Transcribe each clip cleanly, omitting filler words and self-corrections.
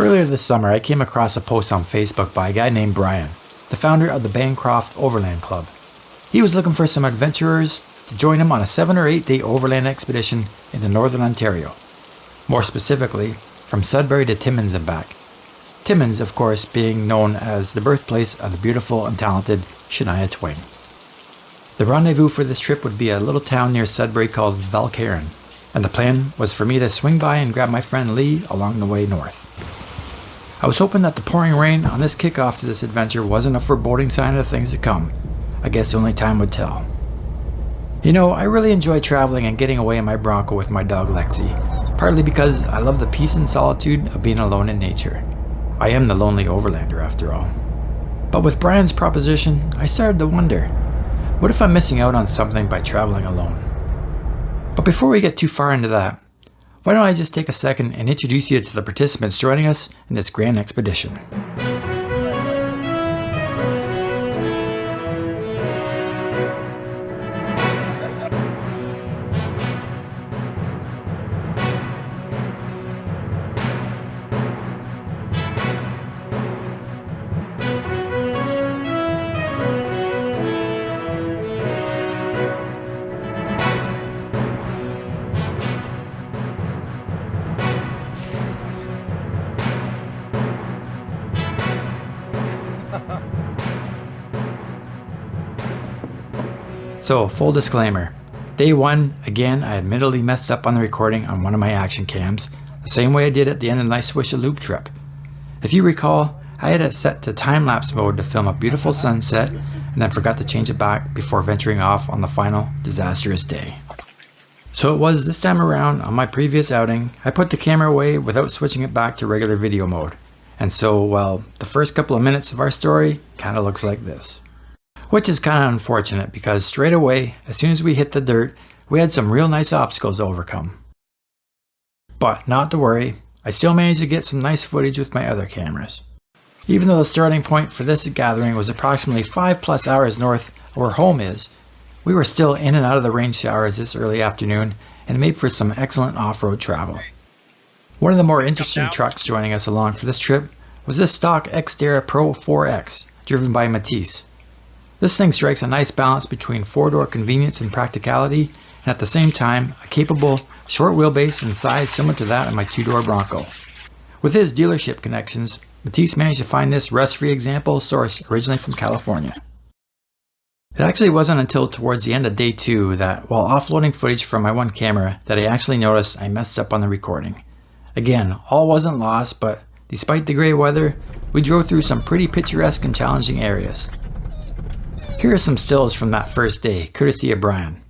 Earlier this summer, I came across a post on Facebook by a guy named Brian, the founder of the Backroad Overland Club. He was looking for some adventurers to join him on a 7 or 8 day overland expedition into northern Ontario. More specifically, from Sudbury to Timmins and back. Timmins, of course, being known as the birthplace of the beautiful and talented Shania Twain. The rendezvous for this trip would be a little town near Sudbury called Valcarin, and the plan was for me to swing by and grab my friend Lee along the way north. I was hoping that the pouring rain on this kickoff to this adventure wasn't a foreboding sign of things to come. I guess only time would tell. You know, I really enjoy traveling and getting away in my Bronco with my dog Lexi, partly because I love the peace and solitude of being alone in nature. I am the Lonely Overlander after all. But with Brian's proposition, I started to wonder, what if I'm missing out on something by traveling alone? But before we get too far into that, why don't I just take a second and introduce you to the participants joining us in this grand expedition. So, full disclaimer. Day 1, again, I admittedly messed up on the recording on one of my action cams, the same way I did at the end of my Swisha Loop trip. If you recall, I had it set to time-lapse mode to film a beautiful sunset, and then forgot to change it back before venturing off on the final disastrous day. So it was this time around, on my previous outing, I put the camera away without switching it back to regular video mode. And so, well, the first couple of minutes of our story kinda looks like this. Which is kinda unfortunate because straight away, as soon as we hit the dirt, we had some real nice obstacles to overcome. But not to worry, I still managed to get some nice footage with my other cameras. Even though the starting point for this gathering was approximately 5+ hours north of where home is, we were still in and out of the rain showers this early afternoon and made for some excellent off-road travel. One of the more interesting trucks joining us along for this trip was this stock Xterra Pro 4X, driven by Matisse. This thing strikes a nice balance between 4-door convenience and practicality, and at the same time, a capable, short wheelbase and size similar to that of my 2-door Bronco. With his dealership connections, Matisse managed to find this rust-free example sourced originally from California. It actually wasn't until towards the end of day 2 that, while offloading footage from my one camera, that I actually noticed I messed up on the recording. Again, all wasn't lost, but despite the gray weather, we drove through some pretty picturesque and challenging areas. Here are some stills from that first day, courtesy of Brian.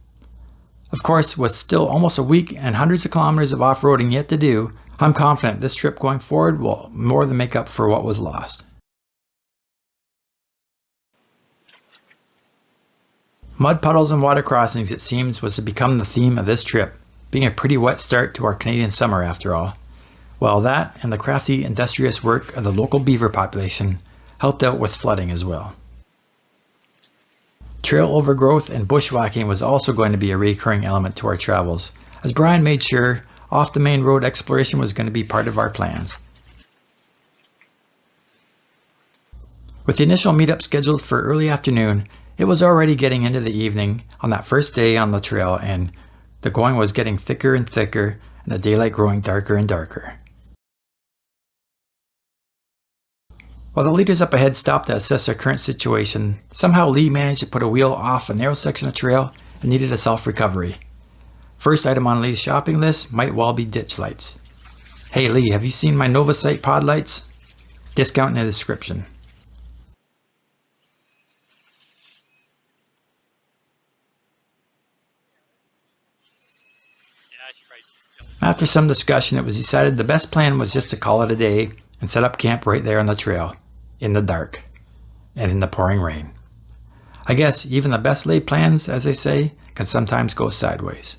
Of course, with still almost a week and hundreds of kilometers of off-roading yet to do, I'm confident this trip going forward will more than make up for what was lost. Mud puddles and water crossings, it seems, was to become the theme of this trip, being a pretty wet start to our Canadian summer after all. Well, that and the crafty, industrious work of the local beaver population helped out with flooding as well. Trail overgrowth and bushwhacking was also going to be a recurring element to our travels, as Brian made sure off the main road exploration was going to be part of our plans. With the initial meetup scheduled for early afternoon, it was already getting into the evening on that first day on the trail, and the going was getting thicker and thicker and the daylight growing darker and darker. While the leaders up ahead stopped to assess our current situation, somehow Lee managed to put a wheel off a narrow section of trail and needed a self-recovery. First item on Lee's shopping list might well be ditch lights. Hey Lee, have you seen my Novasight pod lights? Discount in the description. After some discussion, it was decided the best plan was just to call it a day and set up camp right there on the trail, in the dark, and in the pouring rain. I guess even the best laid plans, as they say, can sometimes go sideways.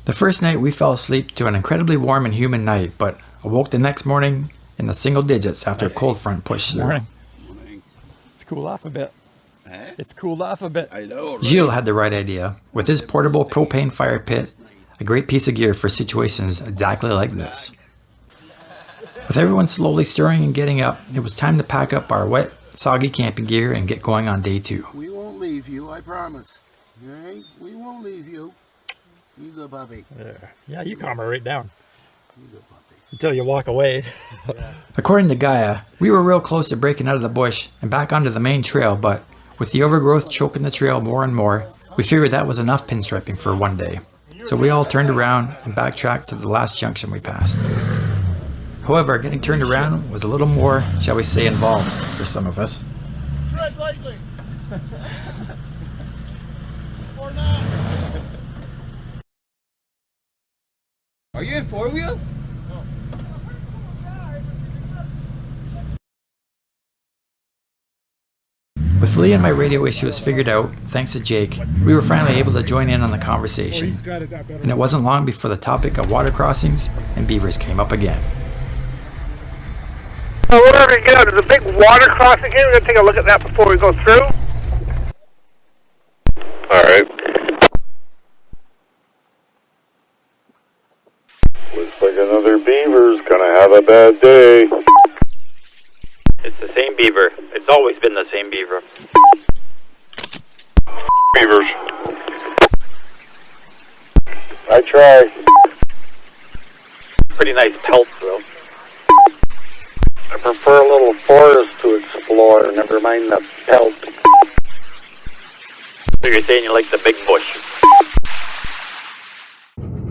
The first night we fell asleep to an incredibly warm and humid night, but awoke the next morning in the single digits after a cold front pushed through. Morning. It's cooled off a bit. It's cooled off a bit. I know, right? Gilles had the right idea. With his portable propane fire pit, a great piece of gear for situations exactly like this. With everyone slowly stirring and getting up, it was time to pack up our wet, soggy camping gear and get going on day 2. We won't leave you, I promise. Alright? We won't leave you. You go, puppy. Yeah, you calm her right down. You go, puppy. Until you walk away. According to Gaia, we were real close to breaking out of the bush and back onto the main trail, but with the overgrowth choking the trail more and more, we figured that was enough pinstriping for one day. So we all turned around and backtracked to the last junction we passed. However, getting turned around was a little more, shall we say, involved for some of us. Tread lightly. Or not. Are you in 4-wheel? With Lee and my radio issues figured out, thanks to Jake, we were finally able to join in on the conversation. And it wasn't long before the topic of water crossings and beavers came up again. So we're going to get out. There's a big water crossing here. We're going to take a look at that before we go through. Alright. Looks like another beaver's gonna have a bad day. It's the same beaver. It's always been the same beaver. Beavers. I try. Pretty nice pelts, though. I prefer a little forest to explore, never mind the pelt. So you're saying you like the big bush?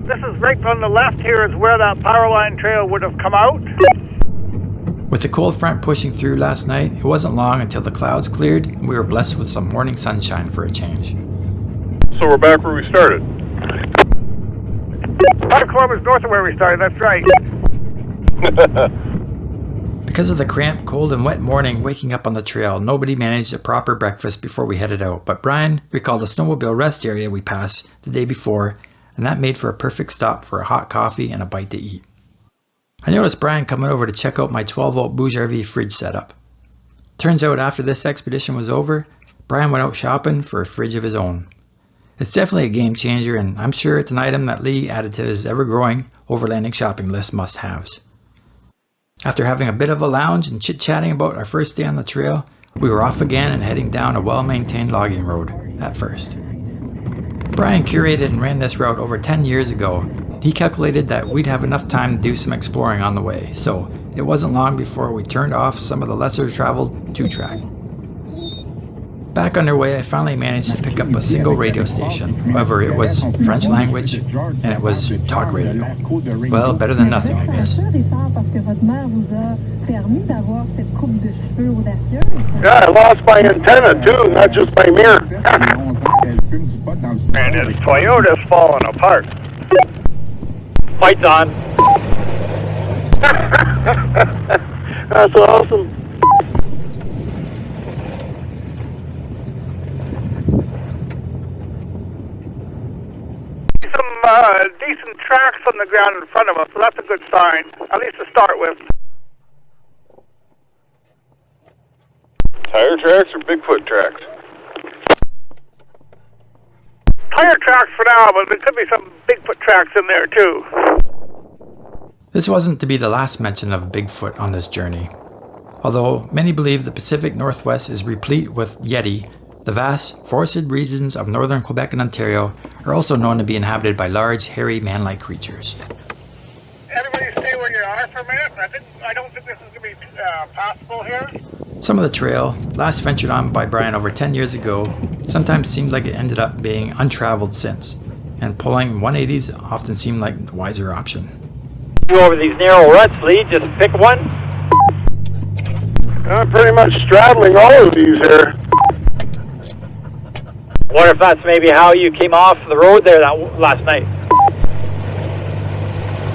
This is right on the left here is where that power line trail would have come out. With the cold front pushing through last night, it wasn't long until the clouds cleared and we were blessed with some morning sunshine for a change. So we're back where we started. 5 kilometers north of where we started, that's right. Because of the cramped, cold and wet morning waking up on the trail, nobody managed a proper breakfast before we headed out, but Brian recalled a snowmobile rest area we passed the day before, and that made for a perfect stop for a hot coffee and a bite to eat. I noticed Brian coming over to check out my 12-volt Bouge RV fridge setup. Turns out after this expedition was over, Brian went out shopping for a fridge of his own. It's definitely a game changer, and I'm sure it's an item that Lee added to his ever-growing overlanding shopping list must-haves. After having a bit of a lounge and chit-chatting about our first day on the trail, we were off again and heading down a well-maintained logging road at first. Brian curated and ran this route over 10 years ago. He calculated that we'd have enough time to do some exploring on the way, so it wasn't long before we turned off some of the lesser traveled 2-track. Back on their way, I finally managed to pick up a single radio station. However, it was French language, and it was talk radio. Well, better than nothing, I guess. Yeah, I lost my antenna too, not just my mirror. And his Toyota's falling apart. Fight's on. That's awesome. Some decent tracks on the ground in front of us, so that's a good sign, at least to start with. Tire tracks or Bigfoot tracks? Tire tracks for now, but there could be some Bigfoot tracks in there too. This wasn't to be the last mention of Bigfoot on this journey. Although many believe the Pacific Northwest is replete with Yeti, the vast, forested regions of northern Quebec and Ontario are also known to be inhabited by large, hairy, man-like creatures. Everybody stay where you are for a minute. I don't think this is going to be passable here. Some of the trail, last ventured on by Brian over 10 years ago, sometimes seemed like it ended up being untraveled since, and pulling 180s often seemed like the wiser option. You over these narrow ruts, Lee, just pick one. I'm pretty much straddling all of these here. Wonder if that's maybe how you came off the road there that last night.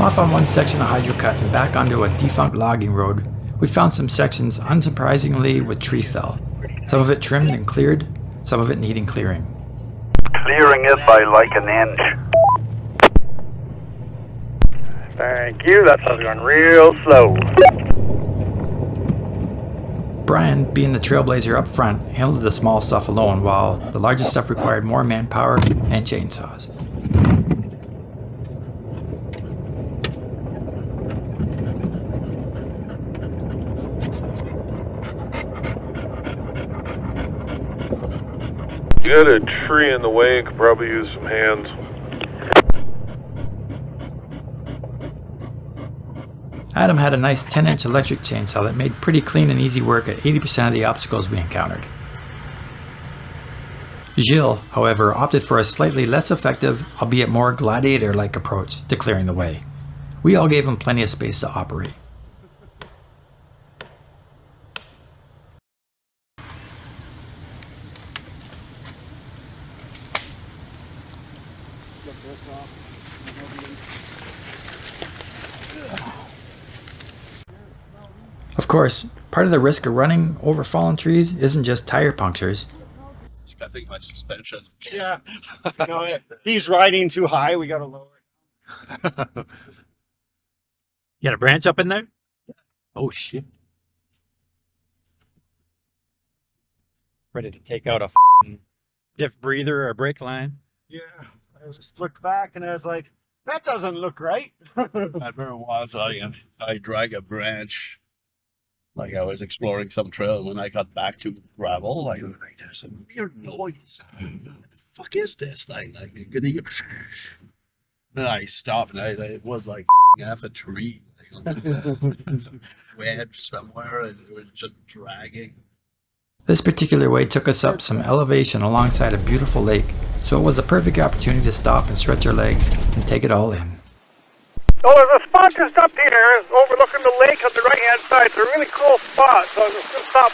Off on one section of hydrocut and back onto a defunct logging road, we found some sections unsurprisingly with tree fell. Some of it trimmed and cleared, some of it needing clearing. Clearing it by like an inch. Thank you, that sounds going real slow. Brian, being the trailblazer up front, handled the small stuff alone while the larger stuff required more manpower and chainsaws. You got a tree in the way, could probably use some hands. Adam had a nice 10-inch electric chainsaw that made pretty clean and easy work at 80% of the obstacles we encountered. Gilles, however, opted for a slightly less effective, albeit more gladiator-like approach to clearing the way. We all gave him plenty of space to operate. Of course, part of the risk of running over fallen trees isn't just tire punctures. It's got big much suspension. Yeah. You know, he's riding too high. We got to lower it. You got a branch up in there? Oh shit. Ready to take out a diff breather or brake line? Yeah. I just looked back and I was like, that doesn't look right. That very was. I drag a branch. Like I was exploring some trail. When I got back to gravel, like there's a weird noise. What the fuck is this? Like you could hear. Then I stopped and it was like half a tree. Some wedge somewhere and it was just dragging. This particular way took us up some elevation alongside a beautiful lake, so it was a perfect opportunity to stop and stretch our legs and take it all in. So there's a spot just up here overlooking the lake on the right-hand side. It's a really cool spot, so I'm just going to stop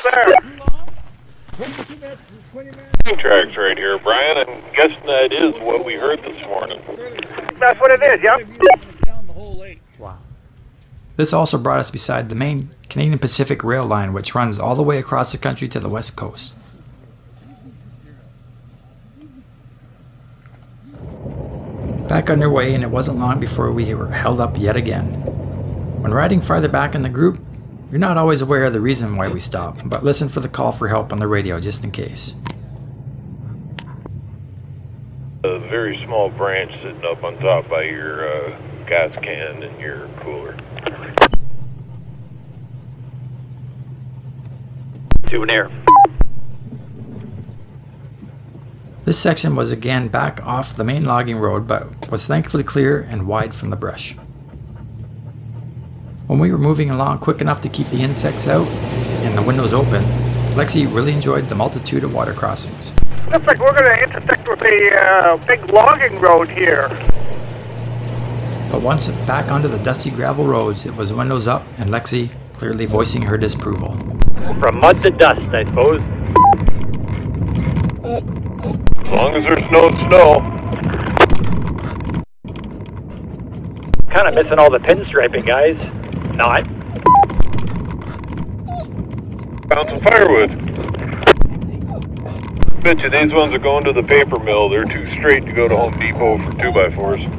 there. Tracks right here, Brian. I'm guessing that is what we heard this morning. That's what it is, yep. Wow. This also brought us beside the main Canadian Pacific rail line, which runs all the way across the country to the west coast. Back underway, and it wasn't long before we were held up yet again. When riding farther back in the group, you're not always aware of the reason why we stop, but listen for the call for help on the radio just in case. A very small branch sitting up on top by your gas can and your cooler. Souvenir. This section was again back off the main logging road, but was thankfully clear and wide from the brush. When we were moving along quick enough to keep the insects out and the windows open, Lexi really enjoyed the multitude of water crossings. Looks like we're going to intersect with a big logging road here. But once back onto the dusty gravel roads, it was windows up and Lexi clearly voicing her disapproval. From mud to dust, I suppose. As long as there's no snow. Kind of missing all the pinstriping, guys. Not. Found some firewood. Bet you these ones are going to the paper mill. They're too straight to go to Home Depot for 2x4s.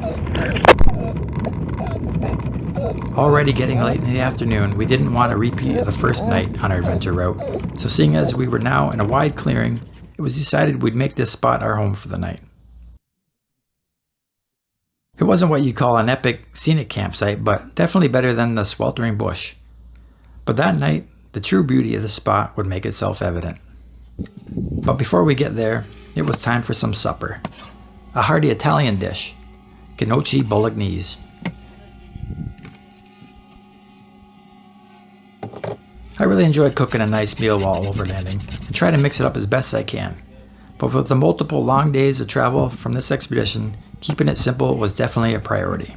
Already getting late in the afternoon, we didn't want a repeat of the first night on our adventure route. So seeing as we were now in a wide clearing, it was decided we'd make this spot our home for the night. It wasn't what you'd call an epic scenic campsite, but definitely better than the sweltering bush. But that night, the true beauty of the spot would make itself evident. But before we get there, it was time for some supper. A hearty Italian dish, gnocchi bolognese. I really enjoyed cooking a nice meal while overlanding and try to mix it up as best I can. But with the multiple long days of travel from this expedition, keeping it simple was definitely a priority.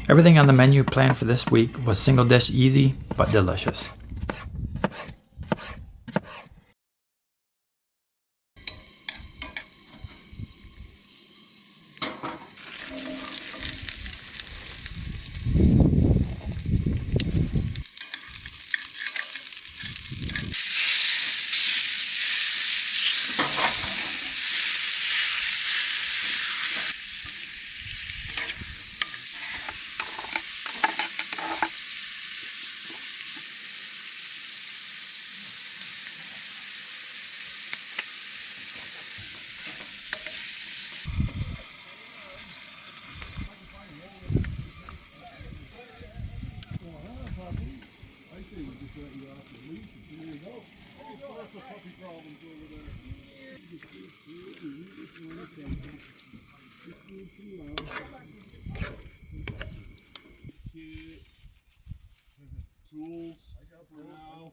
Everything on the menu planned for this week was single dish easy but delicious. Tools for now.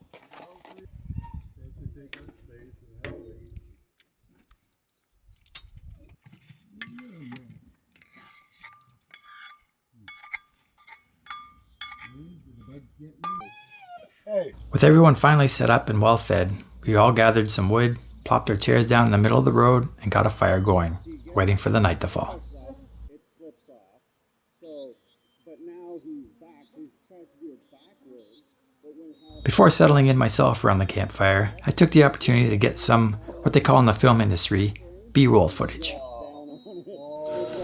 With everyone finally set up and well fed, we all gathered some wood, plopped our chairs down in the middle of the road, and got a fire going, waiting for the night to fall. It slips off. So, but now he's back. He tries to do it backwards. But when Before settling in myself around the campfire, I took the opportunity to get some, what they call in the film industry, B-roll footage.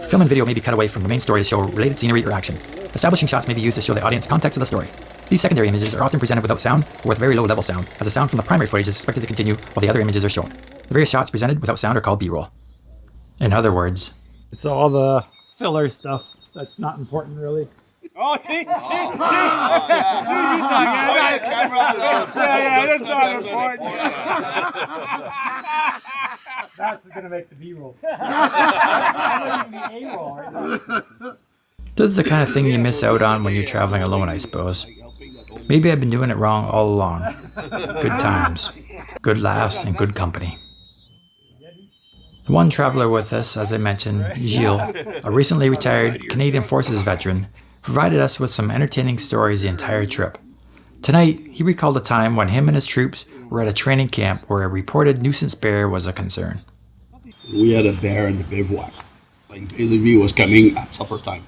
Film and video may be cut away from the main story to show related scenery or action. Establishing shots may be used to show the audience context of the story. These secondary images are often presented without sound or with very low level sound, as the sound from the primary footage is expected to continue while the other images are shown. The various shots presented without sound are called B-roll. In other words, It's all the filler stuff that's not important really. Oh, see, you talk. Yeah, that's not important. That's gonna make the B-roll. this is the kind of thing you miss out on when you're traveling alone, I suppose. Maybe I've been doing it wrong all along. Good times, good laughs, and good company. The one traveler with us, as I mentioned, Gilles, a recently retired Canadian Forces veteran, provided us with some entertaining stories the entire trip. Tonight, he recalled a time when him and his troops were at a training camp where a reported nuisance bear was a concern. We had a bear in the bivouac. Like basically he was coming at supper time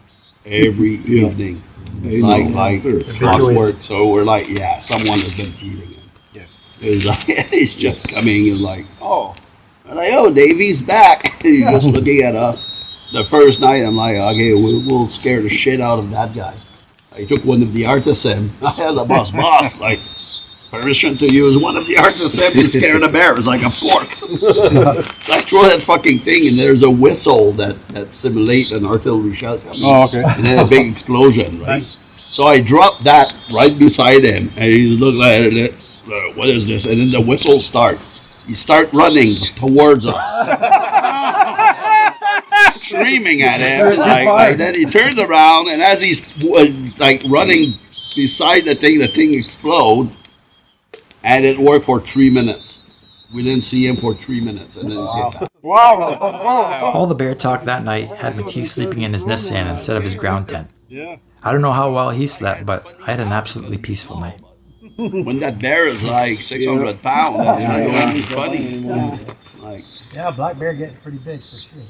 every evening. Like clockwork. So we're like, yeah, someone has been feeding him. Yes. It's like, he's just coming and like, oh. I'm like, oh, Davey's back. He's just looking at us. The first night, I'm like, okay, we'll scare the shit out of that guy. I took one of the artisans. I had the boss, like, permission to use one of the artisans to scare the bear. It's like, of course. So I throw that fucking thing, and there's a whistle that simulates an artillery shell coming. Oh, okay. And then a big explosion, right? So I dropped that right beside him, and he's looking at it. What is this? And then the whistle starts. He start running towards us, screaming at him. Like then he turns around, and as he's like running beside the thing explodes, and it worked for 3 minutes. We didn't see him for 3 minutes, and then he came back. All the bear talk that night had Matisse sleeping in his Nissan instead of his ground tent. Yeah. I don't know how well he slept, but I had an absolutely peaceful night. When that bear is like 600 pounds, that's not going to be funny. Like, Yeah, black bear getting pretty big for sure.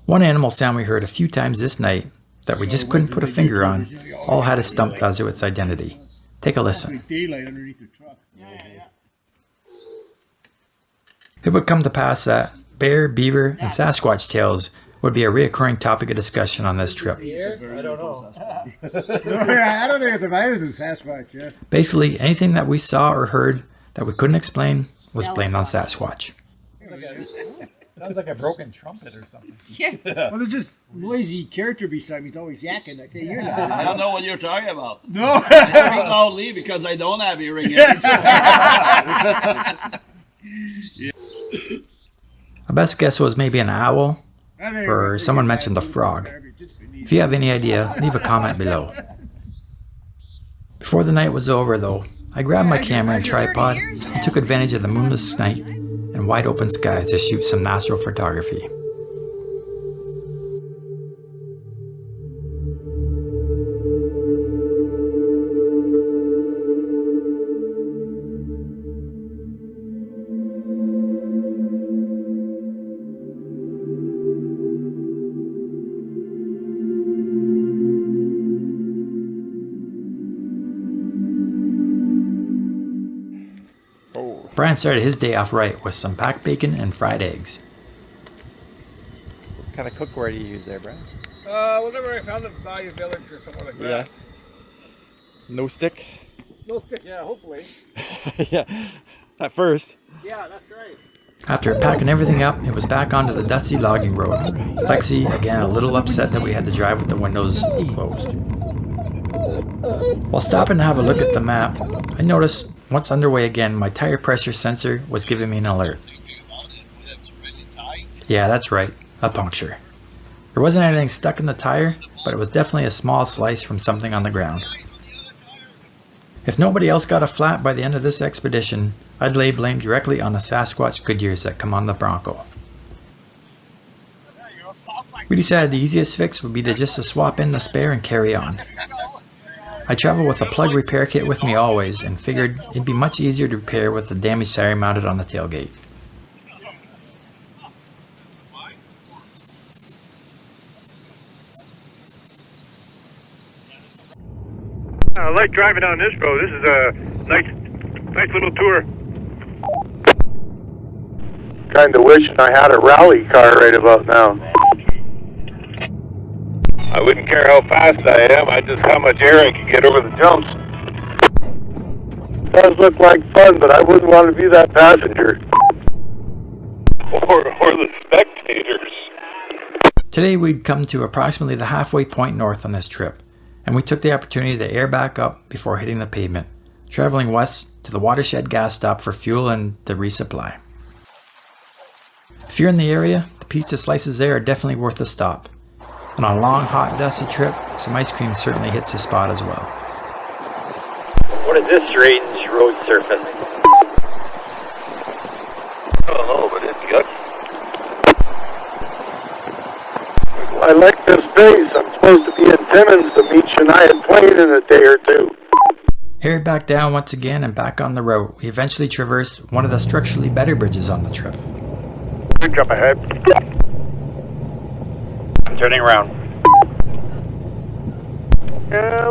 One animal sound we heard a few times this night that we just couldn't put a finger on all had us stumped as to its identity. Take a listen. daylight underneath the truck. It would come to pass that bear, beaver, and Sasquatch tales would be a reoccurring topic of discussion on this trip. I don't know. I don't think it's a virus in Sasquatch, yeah. Basically, anything that we saw or heard that we couldn't explain was blamed on Sasquatch. Sounds like a broken trumpet or something. Well, there's this noisy character beside me. He's always yakking. I can't hear that. I don't know what you're talking about. No. I speak loudly because I don't have hearing aids. My best guess was maybe an owl, or someone mentioned a frog. If you have any idea, leave a comment below. Before the night was over though, I grabbed my camera and tripod and took advantage of the moonless night and wide open skies to shoot some natural photography. Brian started his day off right with some packed bacon and fried eggs. What kind of cookware do you use there, Brian? Whatever I found at Value Village or something like that. No stick? No stick, yeah, hopefully. Yeah, at first. Yeah, that's right. After packing everything up, it was back onto the dusty logging road. Lexi, again, a little upset that we had to drive with the windows closed. While stopping to have a look at the map, I noticed once underway again, my tire pressure sensor was giving me an alert. Yeah, that's right, a puncture. There wasn't anything stuck in the tire, but it was definitely a small slice from something on the ground. If nobody else got a flat by the end of this expedition, I'd lay blame directly on the Sasquatch Goodyears that come on the Bronco. We decided the easiest fix would be to just swap in the spare and carry on. I travel with a plug repair kit with me always and figured it'd be much easier to repair with the damaged tire mounted on the tailgate. I like driving on this road. This is a nice little tour. Kinda wishing I had a rally car right about now. I wouldn't care how fast I am, I just how much air I can get over the jumps. Does look like fun, but I wouldn't want to be that passenger. Or the spectators. Today we'd come to approximately the halfway point north on this trip, and we took the opportunity to air back up before hitting the pavement, traveling west to the Watershed gas stop for fuel and to resupply. If you're in the area, the pizza slices there are definitely worth a stop. And on a long, hot, dusty trip, some ice cream certainly hits the spot as well. What is this strange road surface? I don't know, but it's good. I like this base. I'm supposed to be in Timmins to meet Shania Twain in a day or two. Aired back down once again and back on the road, we eventually traversed one of the structurally better bridges on the trip. Bridge up ahead. I'm turning around.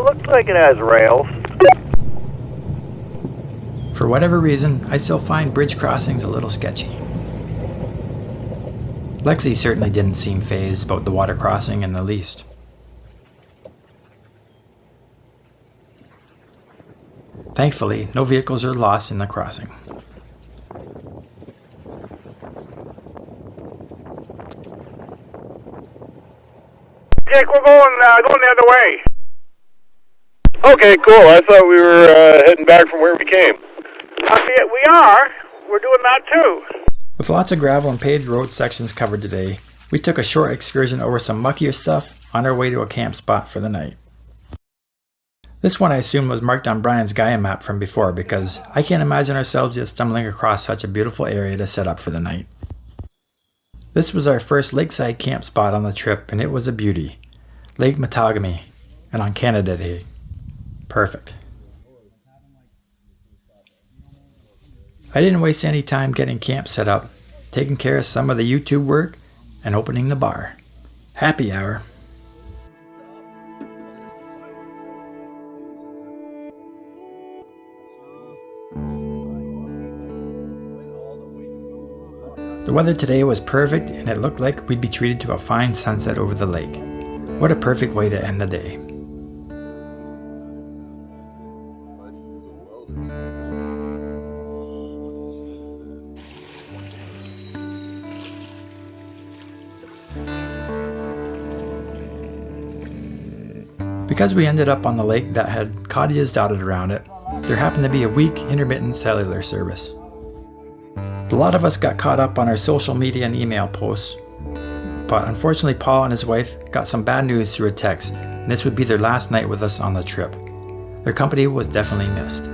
Looks like it has rails. For whatever reason, I still find bridge crossings a little sketchy. Lexi certainly didn't seem fazed about the water crossing in the least. Thankfully, no vehicles are lost in the crossing. Jake, we're going the other way. Okay, cool. I thought we were heading back from where we came. We are. We're doing that too. With lots of gravel and paved road sections covered today, we took a short excursion over some muckier stuff on our way to a camp spot for the night. This one I assume was marked on Brian's Gaia map from before because I can't imagine ourselves just stumbling across such a beautiful area to set up for the night. This was our first lakeside camp spot on the trip and it was a beauty. Lake Matagami, and on Canada Day. Perfect. I didn't waste any time getting camp set up, taking care of some of the YouTube work, and opening the bar. Happy hour. The weather today was perfect and it looked like we'd be treated to a fine sunset over the lake. What a perfect way to end the day. Because we ended up on the lake that had cottages dotted around it, there happened to be a weak intermittent cellular service. A lot of us got caught up on our social media and email posts, but unfortunately Paul and his wife got some bad news through a text, and this would be their last night with us on the trip. Their company was definitely missed.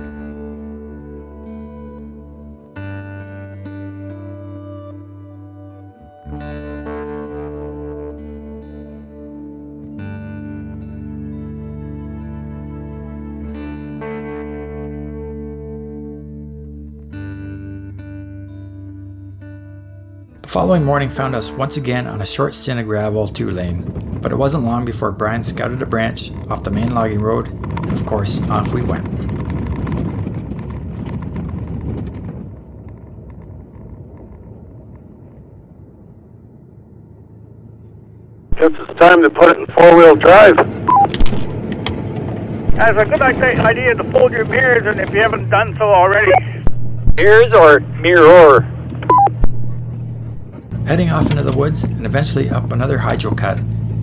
The following morning found us once again on a short stint of gravel 2-lane, but it wasn't long before Brian scouted a branch off the main logging road, and of course, off we went. Guess it's time to put it in four-wheel drive. That's a good idea to fold your mirrors, and if you haven't done so already. Mirrors or mirror? Heading off into the woods and eventually up another hydro cut,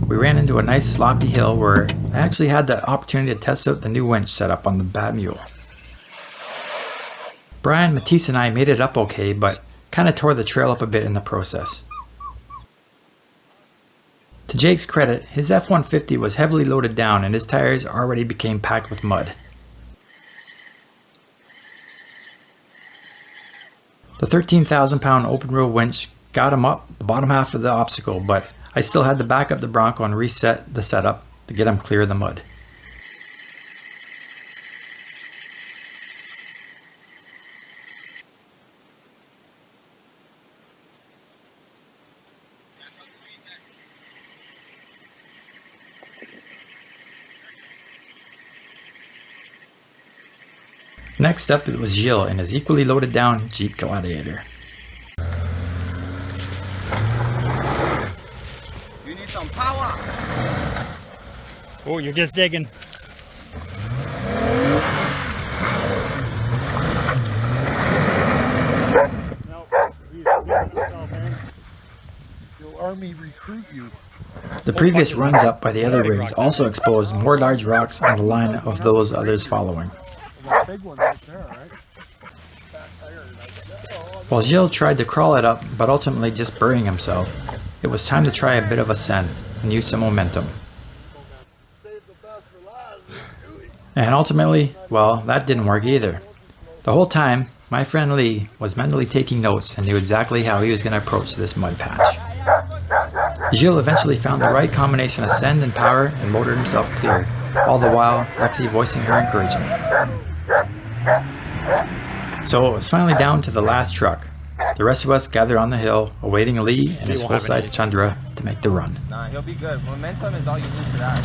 we ran into a nice sloppy hill where I actually had the opportunity to test out the new winch set up on the Bat Mule. Brian, Matisse and I made it up okay, but kind of tore the trail up a bit in the process. To Jake's credit, his F-150 was heavily loaded down and his tires already became packed with mud. The 13,000-pound Openroad winch got him up the bottom half of the obstacle, but I still had to back up the Bronco and reset the setup to get him clear of the mud. Next up, it was Gilles in his equally loaded down Jeep Gladiator. You need some power. Oh, you're just digging. Army recruit you. The previous runs up by the other rigs also exposed more large rocks on the line of those others following. Big one right there, right? While Gilles tried to crawl it up, but ultimately just burying himself, it was time to try a bit of ascent and use some momentum. And ultimately, well, that didn't work either. The whole time, my friend Lee was mentally taking notes and knew exactly how he was going to approach this mud patch. Gilles eventually found the right combination of send and power and motored himself clear, all the while Lexi voicing her encouragement. So it was finally down to the last truck. The rest of us gathered on the hill, awaiting Lee and his full-size Tundra to make the run. Nah, he'll be good. Momentum is all you need for that.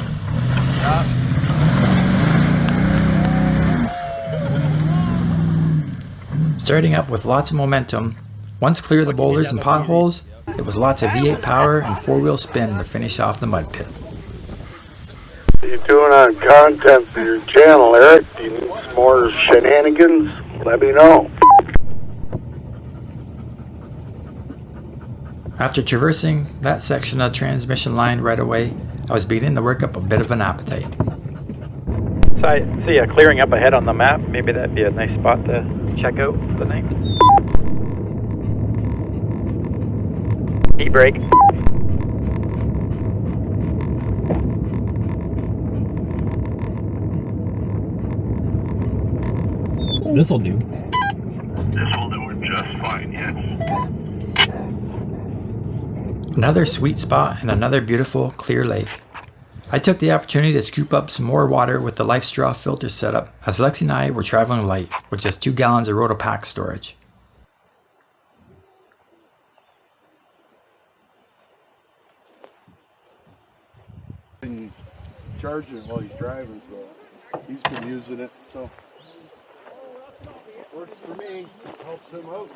Starting up with lots of momentum, once clear of the boulders and potholes, it was lots of V8 power and four-wheel spin to finish off the mud pit. What are you doing on content for your channel, Eric? Do you need some more shenanigans? Let me know. After traversing that section of the transmission line right away, I was beginning to work up a bit of an appetite. So I see a clearing up ahead on the map. Maybe that'd be a nice spot to check out tonight. E-brake. This'll do. This'll do it just fine, yes. Another sweet spot and another beautiful, clear lake. I took the opportunity to scoop up some more water with the Life Straw filter setup as Lexi and I were traveling light with just 2 gallons of Rotopack storage. Been charging it while he's driving, so he's been using it, so works for me, helps him out.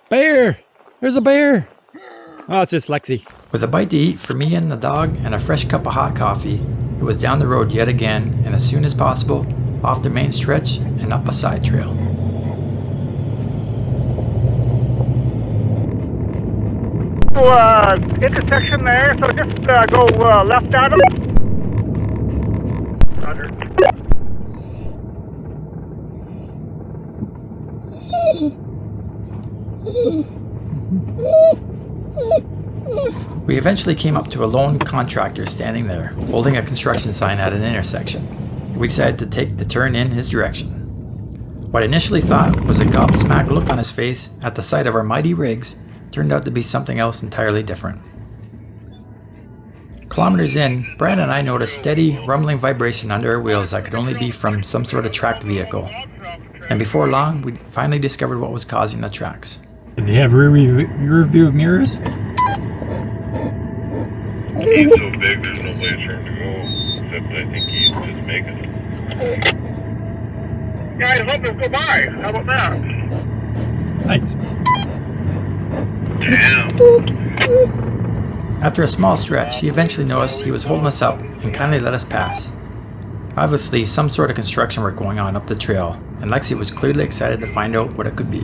Bear! There's a bear! Oh, it's just Lexi. With a bite to eat for me and the dog and a fresh cup of hot coffee, it was down the road yet again and as soon as possible, off the main stretch and up a side trail. Intersection there, so just go left at him. Roger. We eventually came up to a lone contractor standing there, holding a construction sign at an intersection. We decided to take the turn in his direction. What I initially thought was a gobsmacked look on his face at the sight of our mighty rigs turned out to be something else entirely different. Kilometers in, Brad and I noticed steady, rumbling vibration under our wheels that could only be from some sort of tracked vehicle. And before long, we finally discovered what was causing the tracks. Does he have rear view mirrors? He's so big, there's no place for him to go, except I think he's just making it. Yeah, I'd hope to go by. How about that? Nice. Damn. After a small stretch, he eventually noticed he was holding us up and kindly let us pass. Obviously, some sort of construction work going on up the trail, and Lexi was clearly excited to find out what it could be.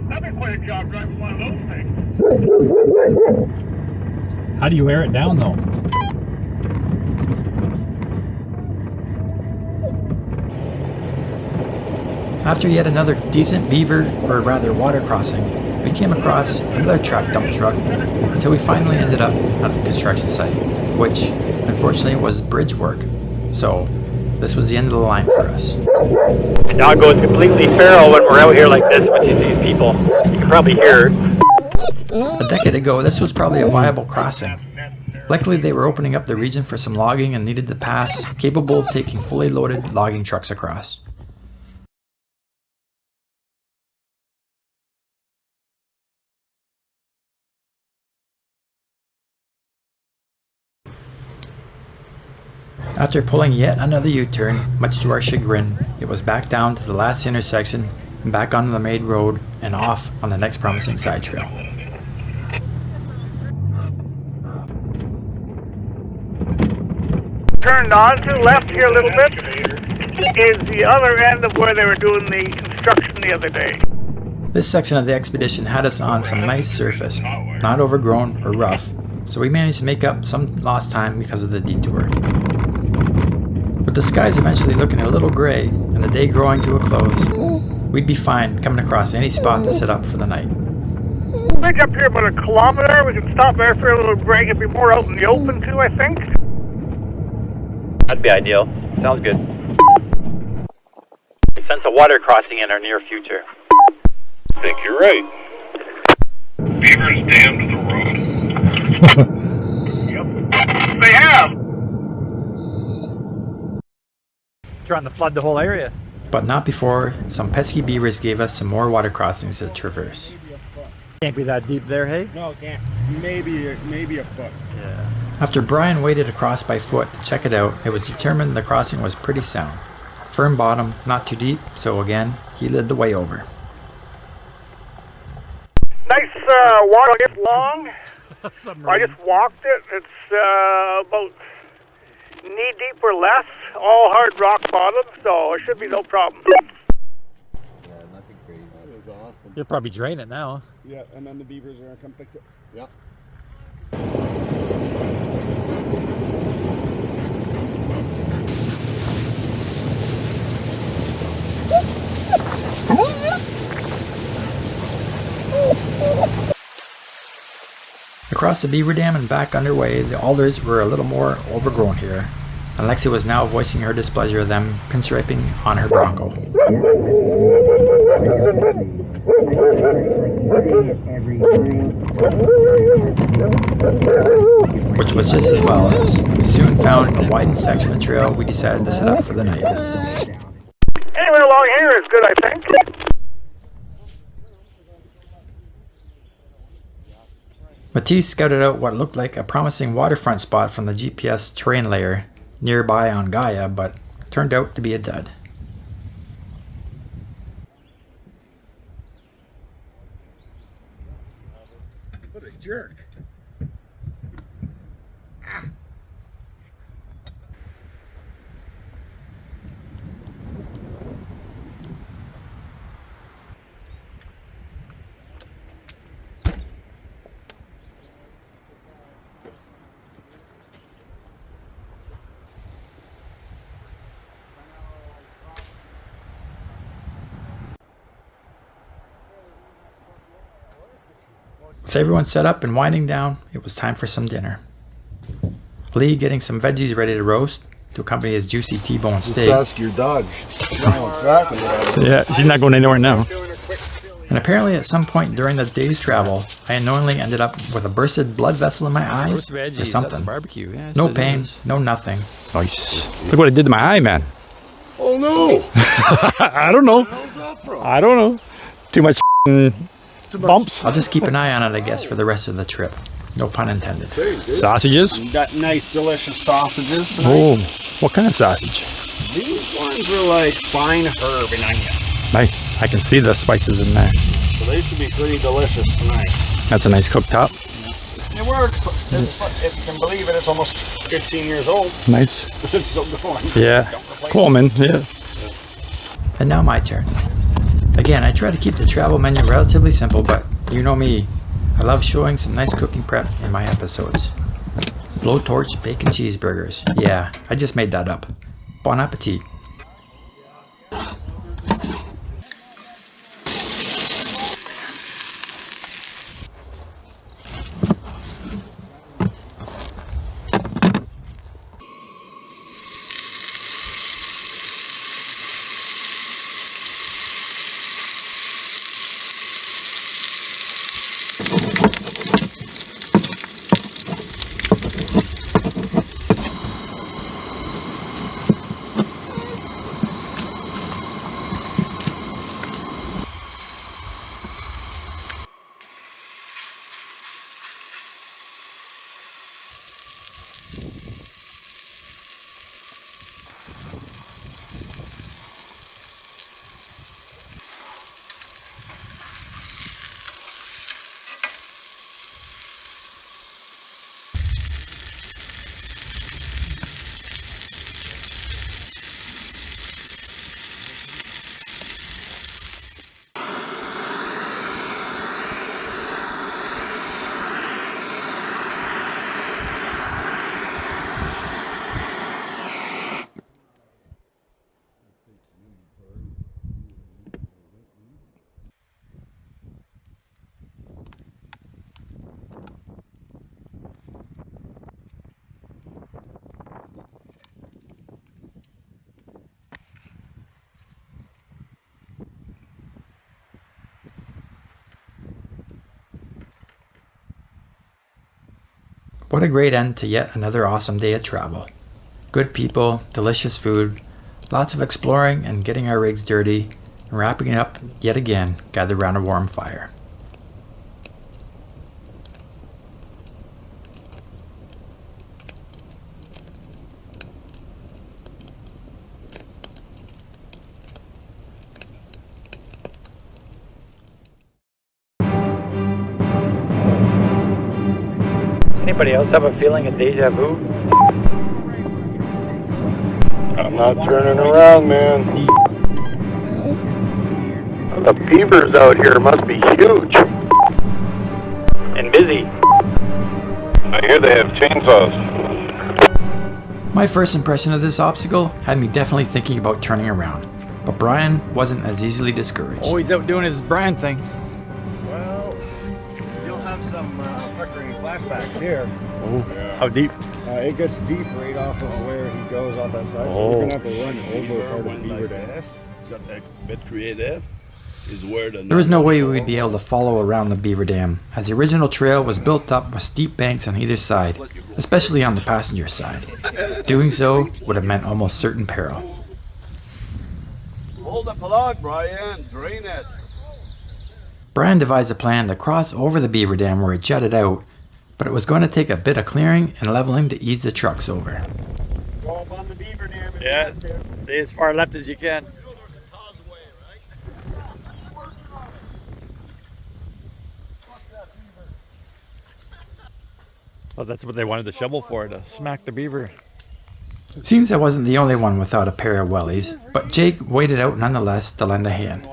That'd be quite a job driving one of those things. How do you wear it down though? After yet another decent beaver, or rather water crossing, we came across another dump truck until we finally ended up at the construction site, which unfortunately was bridge work. So this was the end of the line for us. The dog goes completely feral when we're out here like this, when she sees people. You can probably hear her. A decade ago, this was probably a viable crossing. Luckily, they were opening up the region for some logging and needed the pass capable of taking fully loaded logging trucks across. After pulling yet another U-turn, much to our chagrin, it was back down to the last intersection and back onto the main road and off on the next promising side trail. Turned on to left here a little bit is the other end of where they were doing the construction the other day. This section of the expedition had us on some nice surface, not overgrown or rough, so we managed to make up some lost time because of the detour. With the skies eventually looking a little gray and the day growing to a close, we'd be fine coming across any spot to set up for the night. Bridge up here about a kilometer. We can stop there for a little break. It'd be more out in the open too, I think. That'd be ideal. Sounds good. I sense a water crossing in our near future. I think you're right. Beaver's dammed the road. Yep. They have. Trying to flood the whole area. But not before some pesky beavers gave us some more water crossings to traverse. Can't be that deep there, hey? No, it can't. Maybe a foot. Yeah. After Brian waded across by foot to check it out, it was determined the crossing was pretty sound. Firm bottom, not too deep, so again, he led the way over. Nice water. It's long. I just walked it. It's about knee deep or less. All hard rock bottom, so it should be no problem. Yeah, nothing crazy. That was awesome. You'll probably drain it now. Yeah, and then the beavers are gonna come fix it. Yeah. Across the beaver dam and back underway, the alders were a little more overgrown here, and Lexi was now voicing her displeasure of them pinstriping on her Bronco. Which was just as well, as we soon found a widened section of trail we decided to set up for the night. Anywhere along here is good, I think. Matisse scouted out what looked like a promising waterfront spot from the GPS terrain layer nearby on Gaia, but turned out to be a dud. What a jerk. With everyone set up and winding down, it was time for some dinner. Lee getting some veggies ready to roast to accompany his juicy T-bone steak. Ask your dog. Exactly. Yeah, she's not going anywhere now. And apparently at some point during the day's travel, I unknowingly ended up with a bursted blood vessel in my eye Roast veggies, or something. that's barbecue. Yeah, No that's what it pain, is. no nothing. Nice. Look what it did to my eye, man. Oh no! I don't know. How's that from? I don't know. Too much bumps. I'll just keep an eye on it, I guess, for the rest of the trip. No pun intended. Sausages. You got nice, delicious sausages tonight. Oh, what kind of sausage? These ones are like fine herb and onion. Nice. I can see the spices in there. So they should be pretty delicious tonight. That's a nice cooktop. It works. If you can believe it, it's almost 15 years old. Nice. It's still going. Yeah. Coleman, yeah. And now my turn. Again, I try to keep the travel menu relatively simple, but you know me. I love showing some nice cooking prep in my episodes. Blowtorch bacon cheeseburgers. Yeah, I just made that up. Bon appetit. What a great end to yet another awesome day of travel. Good people, delicious food, lots of exploring and getting our rigs dirty, and wrapping it up yet again gathered around a warm fire. Anybody else have a feeling of deja vu? I'm not turning around, man. The beavers out here must be huge. And busy. I hear they have chainsaws. My first impression of this obstacle had me definitely thinking about turning around, but Brian wasn't as easily discouraged. Oh, he's out doing his Brian thing. Well, you'll have some flickering flashbacks here. Oh, how deep? It gets deep right off of where he goes on that side, so we're going to have to run over part of the Beaver Dam. Got a bit creative. Is where the There was no way we'd be able to follow around the Beaver Dam, as the original trail was built up with steep banks on either side, especially on the passenger side. Doing so would have meant almost certain peril. Hold the plug, Brian. Drain it. Brian devised a plan to cross over the Beaver Dam where it jutted out, but it was going to take a bit of clearing and leveling to ease the trucks over. Go up on the Beaver Dam. Yeah, stay as far left as you can. Well, that's what they wanted the shovel for, to smack the beaver. Seems I wasn't the only one without a pair of wellies, but Jake waited out nonetheless to lend a hand.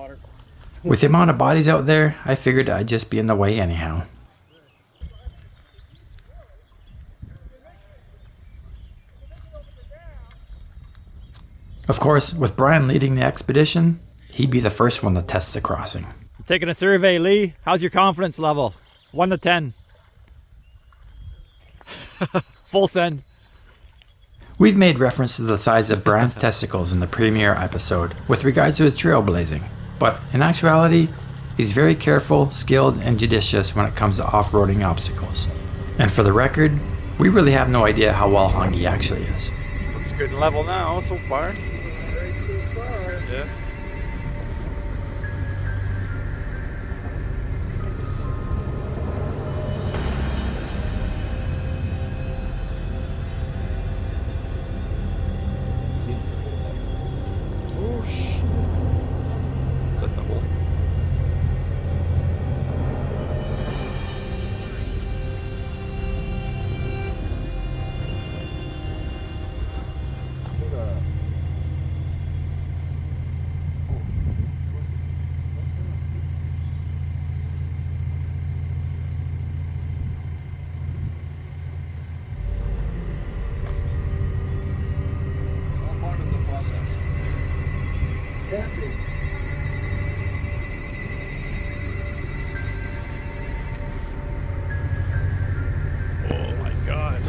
With the amount of bodies out there, I figured I'd just be in the way anyhow. Of course, with Brian leading the expedition, he'd be the first one to test the crossing. Taking a survey, Lee. How's your confidence level? 1 to 10. Full send. We've made reference to the size of Brian's testicles in the premiere episode with regards to his trailblazing, but in actuality, he's very careful, skilled, and judicious when it comes to off-roading obstacles. And for the record, we really have no idea how well hung he actually is. Looks good and level now so far. Yeah. camping. Oh my god.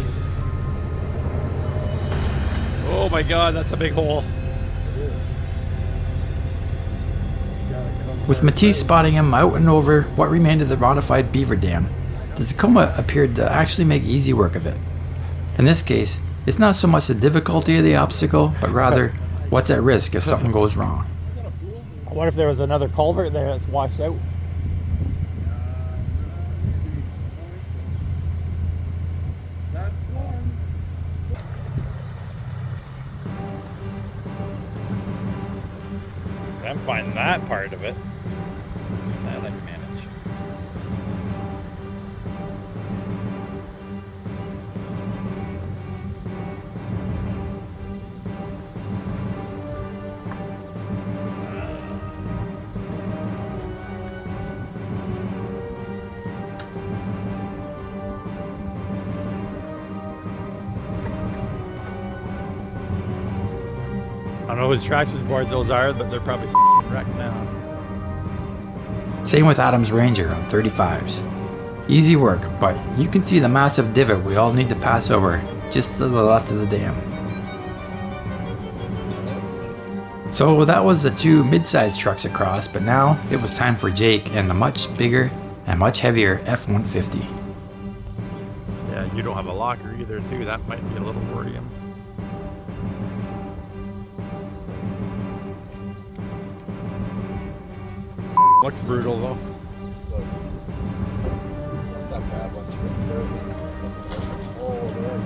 Oh my god, that's a big hole. Yes, it is. You gotta come With that Matisse way. spotting him out and over what remained of the modified Beaver Dam, the Tacoma appeared to actually make easy work of it. In this case, it's not so much the difficulty of the obstacle, but rather what's at risk if something goes wrong. I wonder if there was another culvert there that's washed out. That's one. I'm finding that part of it. I like manage. I don't know whose traction boards those are, but they're probably wrecked now. Same with Adam's Ranger on 35s. Easy work, but you can see the massive divot we all need to pass over just to the left of the dam. So that was the two mid-sized trucks across, but now it was time for Jake and the much bigger and much heavier F-150. Yeah, you don't have a locker either, too. That might be a little worrying. Looks brutal though. It's not that bad once you get there. Oh, there it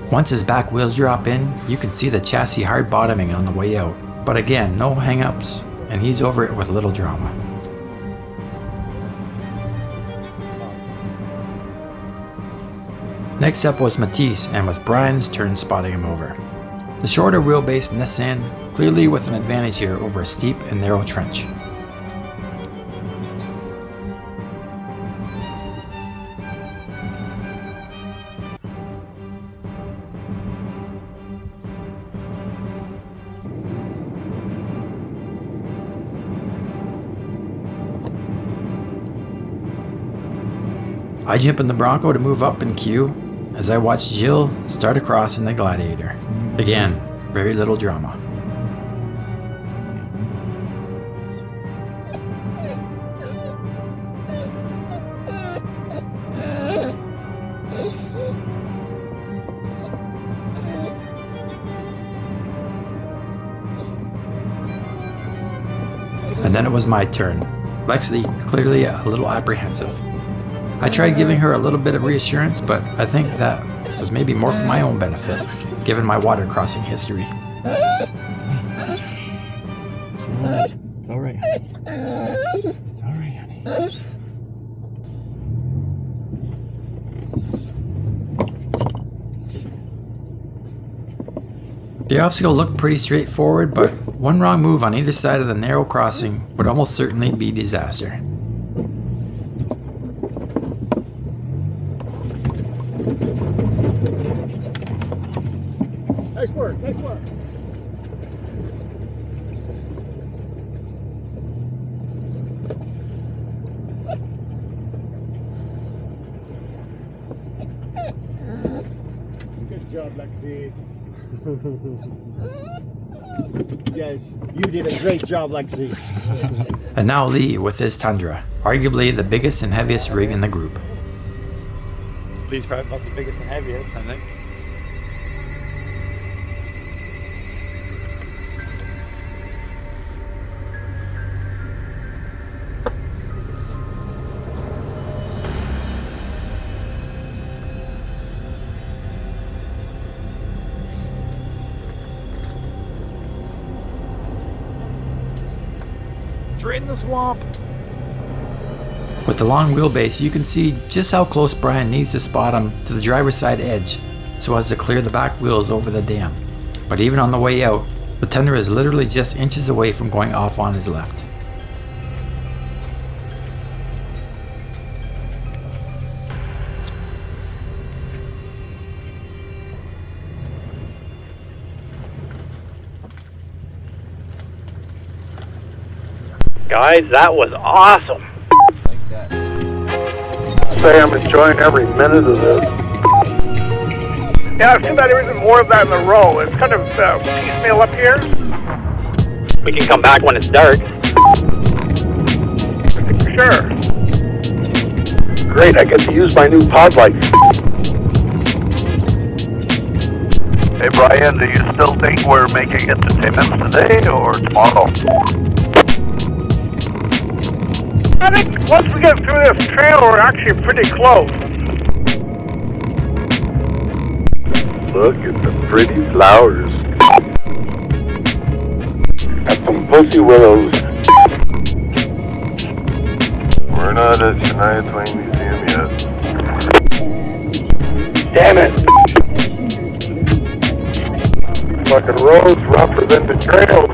is. Once his back wheels drop in, you can see the chassis hard bottoming on the way out. But again, no hang-ups, and he's over it with little drama. Next up was Matisse, and with Brian's turn spotting him over. The shorter wheelbase Nissan, clearly with an advantage here over a steep and narrow trench. I jump in the Bronco to move up in queue as I watch Jill start across in the Gladiator. Again, very little drama. And then it was my turn. Lexi clearly a little apprehensive. I tried giving her a little bit of reassurance, but I think that was maybe more for my own benefit, given my water crossing history. It's alright, honey. It's alright, honey. The obstacle looked pretty straightforward, but one wrong move on either side of the narrow crossing would almost certainly be disaster. Nice work, nice work. Good job, Lexi. Yes, you did a great job, Lexi. And now Lee with his Tundra, arguably the biggest and heaviest rig in the group. Lee's probably about the biggest and heaviest, I think. Drain the swamp. With the long wheelbase, you can see just how close Brian needs to spot him to the driver's side edge so as to clear the back wheels over the dam. But even on the way out, the Tundra is literally just inches away from going off on his left. Guys, that was awesome. Like that. Say I'm enjoying every minute of this. Yeah, it's too bad there isn't more of that in the row. It's kind of piecemeal up here. We can come back when it's dark. For sure. Great, I get to use my new pod light. Hey Brian, do you still think we're making it to Timmins today or tomorrow? I think once we get through this trail, we're actually pretty close. Look at the pretty flowers. Got some pussy willows. We're not at Shania Twain Museum yet. Damn it! Fucking roads rougher than the trails.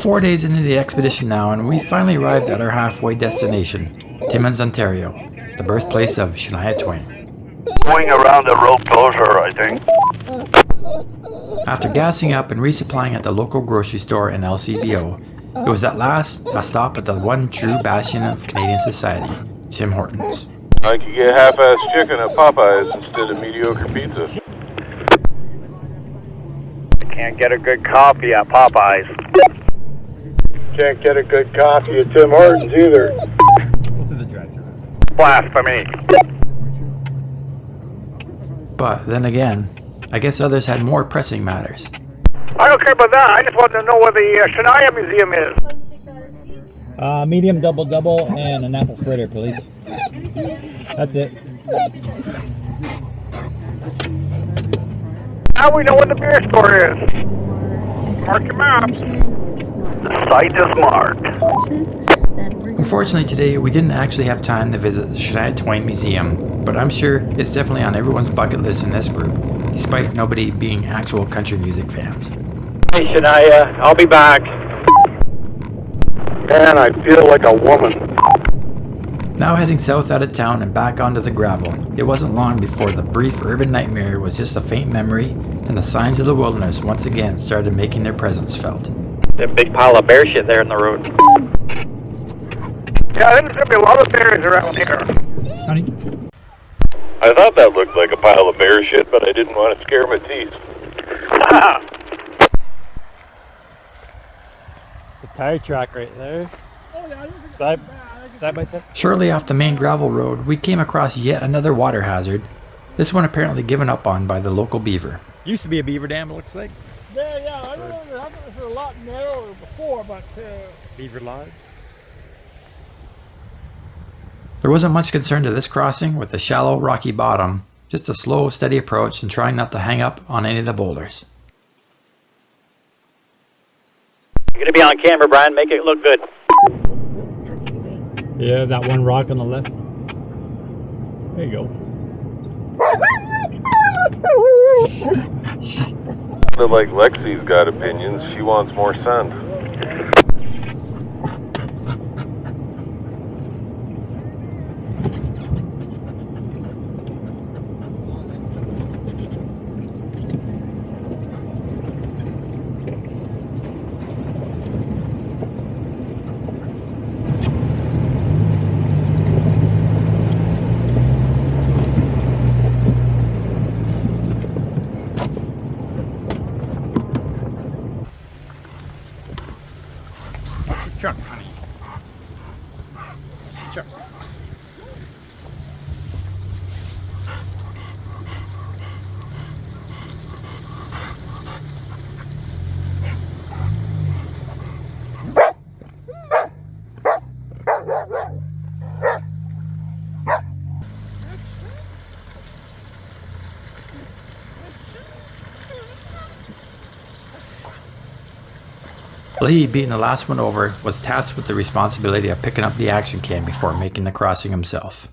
4 days into the expedition now, and we finally arrived at our halfway destination, Timmins, Ontario, the birthplace of Shania Twain. Going around the road closure, I think. After gassing up and resupplying at the local grocery store and LCBO, it was at last a stop at the one true bastion of Canadian society, Tim Hortons. I could get half-ass chicken at Popeyes instead of mediocre pizza. Can't get a good coffee at Popeyes. Can't get a good coffee at Tim Hortons either. Go through the drive-thru. Blasphemy. But then again, I guess others had more pressing matters. I don't care about that. I just want to know where the Shania Museum is. Medium double and an apple fritter, please. That's it. Now we know where the beer store is. Mark your maps. The site is marked. Unfortunately today, we didn't actually have time to visit the Shania Twain Museum, but I'm sure it's definitely on everyone's bucket list in this group, despite nobody being actual country music fans. Hey, Shania, I'll be back. Man, I feel like a woman. Now heading south out of town and back onto the gravel, it wasn't long before the brief urban nightmare was just a faint memory, and the signs of the wilderness once again started making their presence felt. There's a big pile of bear shit there in the road. Yeah, I think there's going to be a lot of bears around here. Honey? I thought that looked like a pile of bear shit, but I didn't want to scare my teeth. It's a tire track right there. Side by side. Shortly off the main gravel road, we came across yet another water hazard, this one apparently given up on by the local beaver. Used to be a beaver dam, it looks like. Yeah, I remember that was a lot narrower before, but... Beaver Lodge. There wasn't much concern to this crossing with the shallow, rocky bottom, just a slow, steady approach and trying not to hang up on any of the boulders. You're gonna be on camera, Brian. Make it look good. Yeah, that one rock on the left. There you go. But like Lexi's got opinions, she wants more sun. Truck, honey. Truck. Lee, being the last one over, was tasked with the responsibility of picking up the action cam before making the crossing himself.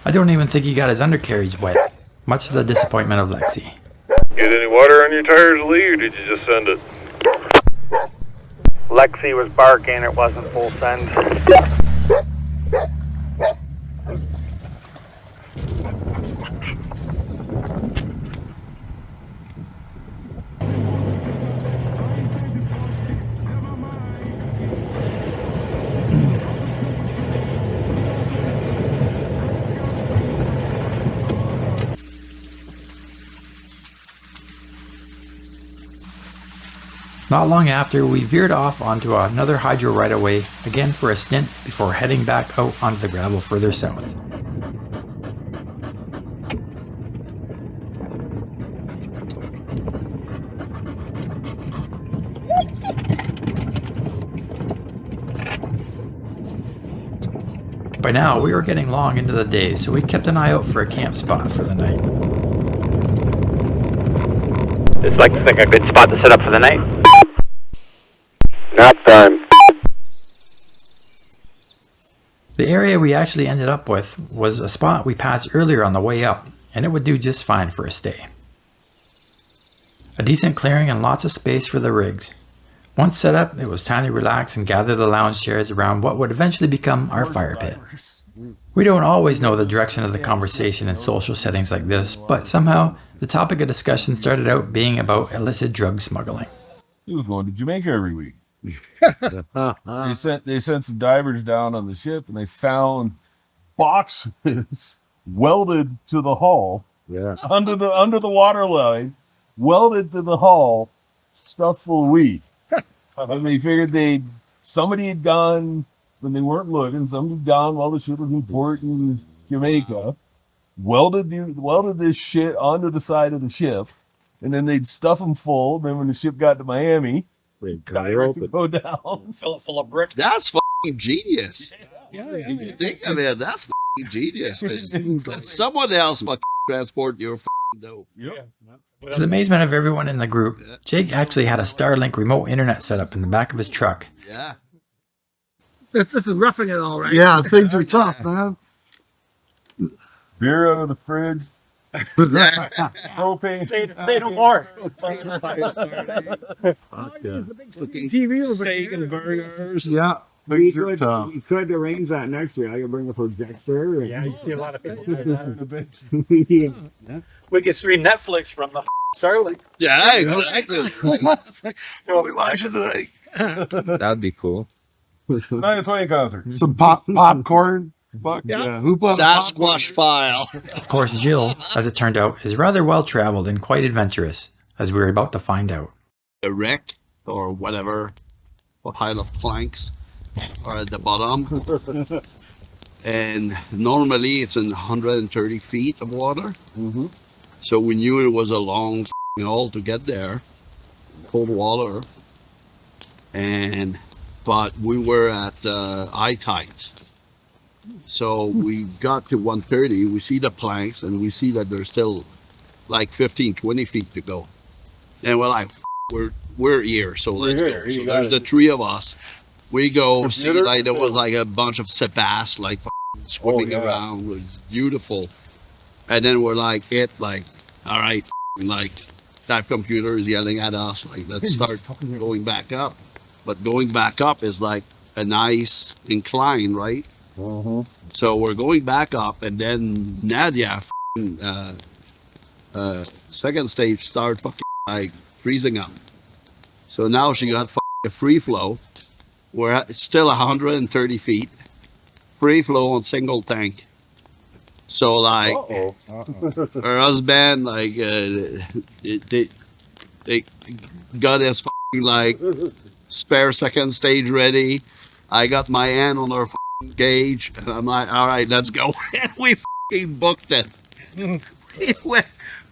I don't even think he got his undercarriage wet, much to the disappointment of Lexi. Get any water on your tires, Lee, or did you just send it? Lexi was barking, it wasn't full send. Not long after, we veered off onto another hydro right away, again for a stint before heading back out onto the gravel further south. By now, we were getting long into the day, so we kept an eye out for a camp spot for the night. It's like a good spot to set up for the night. Nap time. The area we actually ended up with was a spot we passed earlier on the way up, and it would do just fine for a stay. A decent clearing and lots of space for the rigs. Once set up, it was time to relax and gather the lounge chairs around what would eventually become our fire pit. We don't always know the direction of the conversation in social settings like this, but somehow the topic of discussion started out being about illicit drug smuggling. He was going to Jamaica every week. They sent some divers down on the ship, and they found boxes welded to the hull, under the water line, welded to the hull, stuffed full of weed. And they figured somebody had gone when they weren't looking. Somebody had gone while the ship was in port in Jamaica, welded this shit onto the side of the ship, and then they'd stuff them full. Then when the ship got to Miami, they'd go down, fill it full of bricks. That's fucking genius. If you think of it, that's fucking genius. Let someone else fucking transport your fucking dope. To the amazement of everyone in the group, Jake actually had a Starlink remote internet set up in the back of his truck. Yeah. This is roughing it all right. Yeah, things are tough, man. Beer out of the fridge. Propane. Say no more. Steak and burgers. Yeah, things are tough. We could arrange that next year. I can bring a projector. Yeah, you see a lot of people doing that. Yeah. We can stream Netflix from the Starlink. Yeah, exactly. What are we watching today? That'd be cool. 9:20 concert. Some popcorn. Fuck yeah. Who bought Sasquatch file. Of course, Jill, as it turned out, is rather well traveled and quite adventurous, as we were about to find out. A wreck or whatever, a pile of planks are at the bottom. And normally it's in 130 feet of water. So we knew it was a long haul to get there, cold water. But we were at high tides. So we got to 130, we see the planks and we see that there's still like 15, 20 feet to go. And we're like, we're here, so let's go. So there's the three of us. We go see like there was like a bunch of sea bass like swimming around. It was beautiful. And then we're like, all right, like that computer is yelling at us, like let's start going back up. But going back up is like a nice incline, right? So we're going back up, and then Nadia, second stage, started like freezing up. So now she got a free flow. We're at still 130 feet, free flow on single tank. So like her husband, like they got his like spare second stage ready. I got my hand on her gauge, and I'm like, all right, let's go. And we booked it.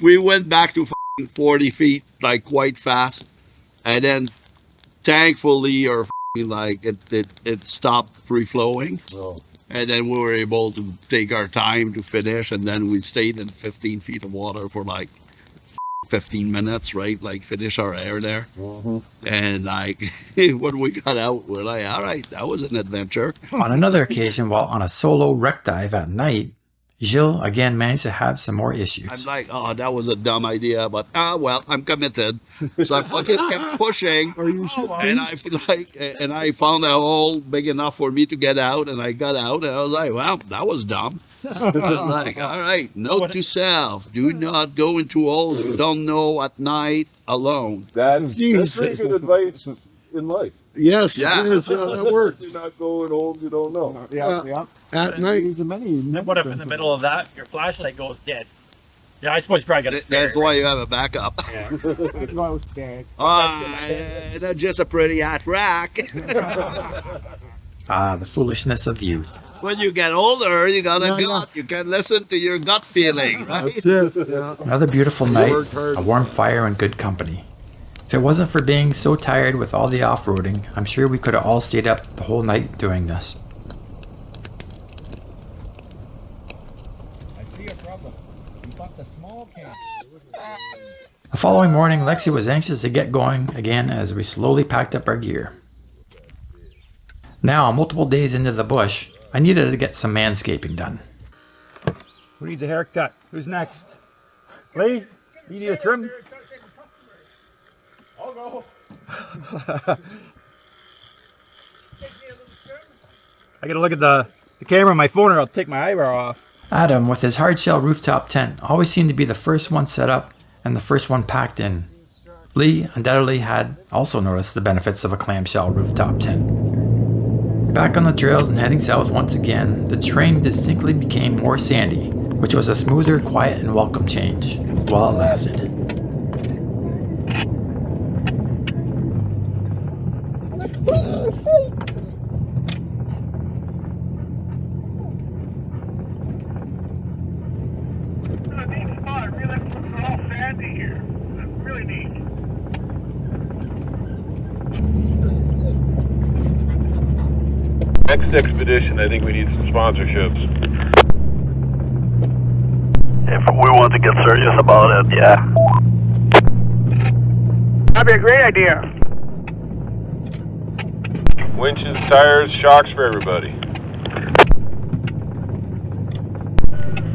We went back to 40 feet like quite fast, and then thankfully or like it stopped free flowing. And then we were able to take our time to finish, and then we stayed in 15 feet of water for like 15 minutes, right? Like finish our air there. And like when we got out, we're like, all right, that was an adventure. On another occasion, while on a solo wreck dive at night, Gilles again managed to have some more issues. I'm like, oh, that was a dumb idea, but well, I'm committed. So I fucking kept pushing. Are you sure? And I feel like, and I found a hole big enough for me to get out, and I got out, and I was like, well, that was dumb. I was like, all right, note to self: do not go into holes you don't know at night alone. That's very good advice in life. Yes, Yeah. it is. That works. You're not going holes you don't know. Yeah. At night. What if in the middle of that, your flashlight goes dead? Yeah, I suppose you probably got a spare. That's why you have a backup. That's just a pretty hot rack. The foolishness of youth. When you get older, you got a gut. You can listen to your gut feeling, right? That's it. Yeah. Another beautiful night, worked hard. a warm fire and good company. If it wasn't for being so tired with all the off-roading, I'm sure we could have all stayed up the whole night doing this. I see a problem. You bought the small camp. The following morning, Lexi was anxious to get going again as we slowly packed up our gear. Now, multiple days into the bush, I needed to get some manscaping done. Who needs a haircut? Who's next? Lee, you need a trim? I'll go. I gotta look at the camera on my phone or I'll take my eyebrow off. Adam, with his hardshell rooftop tent, always seemed to be the first one set up and the first one packed in. Lee undoubtedly had also noticed the benefits of a clamshell rooftop tent. Back on the trails and heading south once again, the terrain distinctly became more sandy, which was a smoother, quiet, and welcome change, while it lasted. Next expedition, I think we need some sponsorships. If we want to get serious about it, yeah. That'd be a great idea. Winches, tires, shocks for everybody.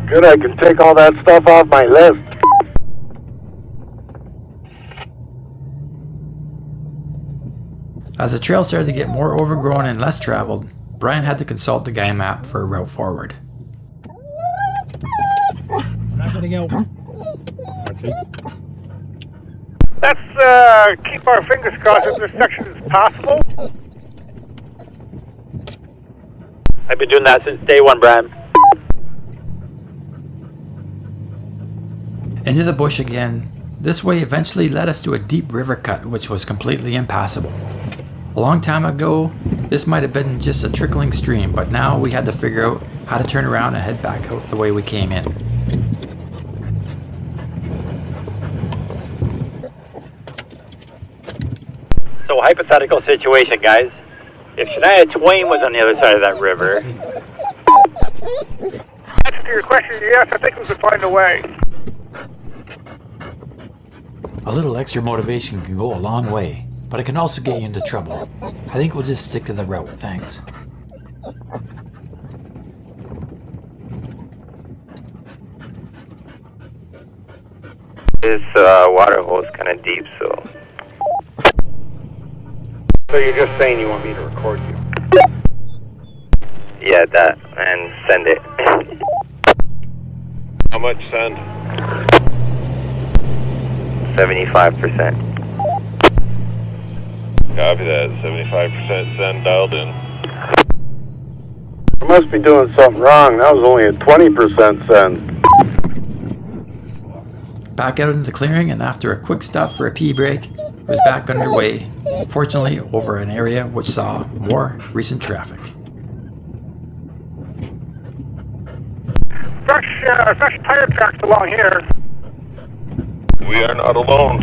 Good, I can take all that stuff off my list. As the trail started to get more overgrown and less traveled, Brian had to consult the guide map for a route forward. Not getting out. Let's keep our fingers crossed that this section is passable. I've been doing that since day one, Brian. Into the bush again. This way eventually led us to a deep river cut which was completely impassable. A long time ago, this might have been just a trickling stream, but now we had to figure out how to turn around and head back out the way we came in. So hypothetical situation, guys. If Shania Twain was on the other side of that river, Answer to your question, yes, I think we could find a way. A little extra motivation can go a long way, but it can also get you into trouble. I think we'll just stick to the route, thanks. This water hole is kind of deep, so... So you're just saying you want me to record you? Yeah, that, and send it. How much send? 75%. Copy that. 75% send dialed in. I must be doing something wrong. That was only a 20% send. Back out into the clearing, and after a quick stop for a pee break, it was back underway, fortunately over an area which saw more recent traffic. Fresh tire tracks along here. We are not alone.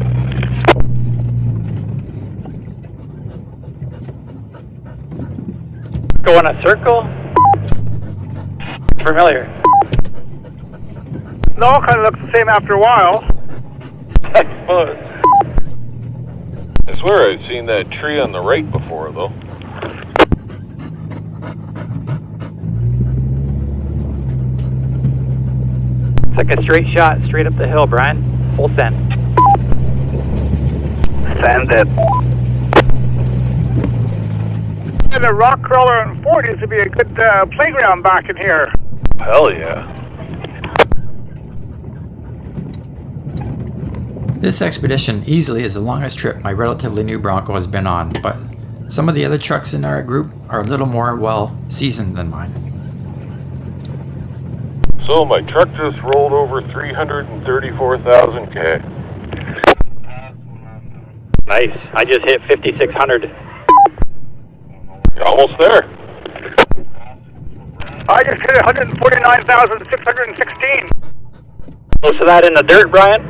go in a circle? Familiar. No, kind of looks the same after a while. I suppose. I swear I'd seen that tree on the right before, though. Took a straight shot straight up the hill, Brian. Full send. Send it. And the rock crawler and Ford used to be a good playground back in here. Hell yeah. This expedition easily is the longest trip my relatively new Bronco has been on, but some of the other trucks in our group are a little more well seasoned than mine. So my truck just rolled over 334,000 K. Nice. I just hit 5,600. You're almost there. I just hit 149,616. Most of that in the dirt, Brian?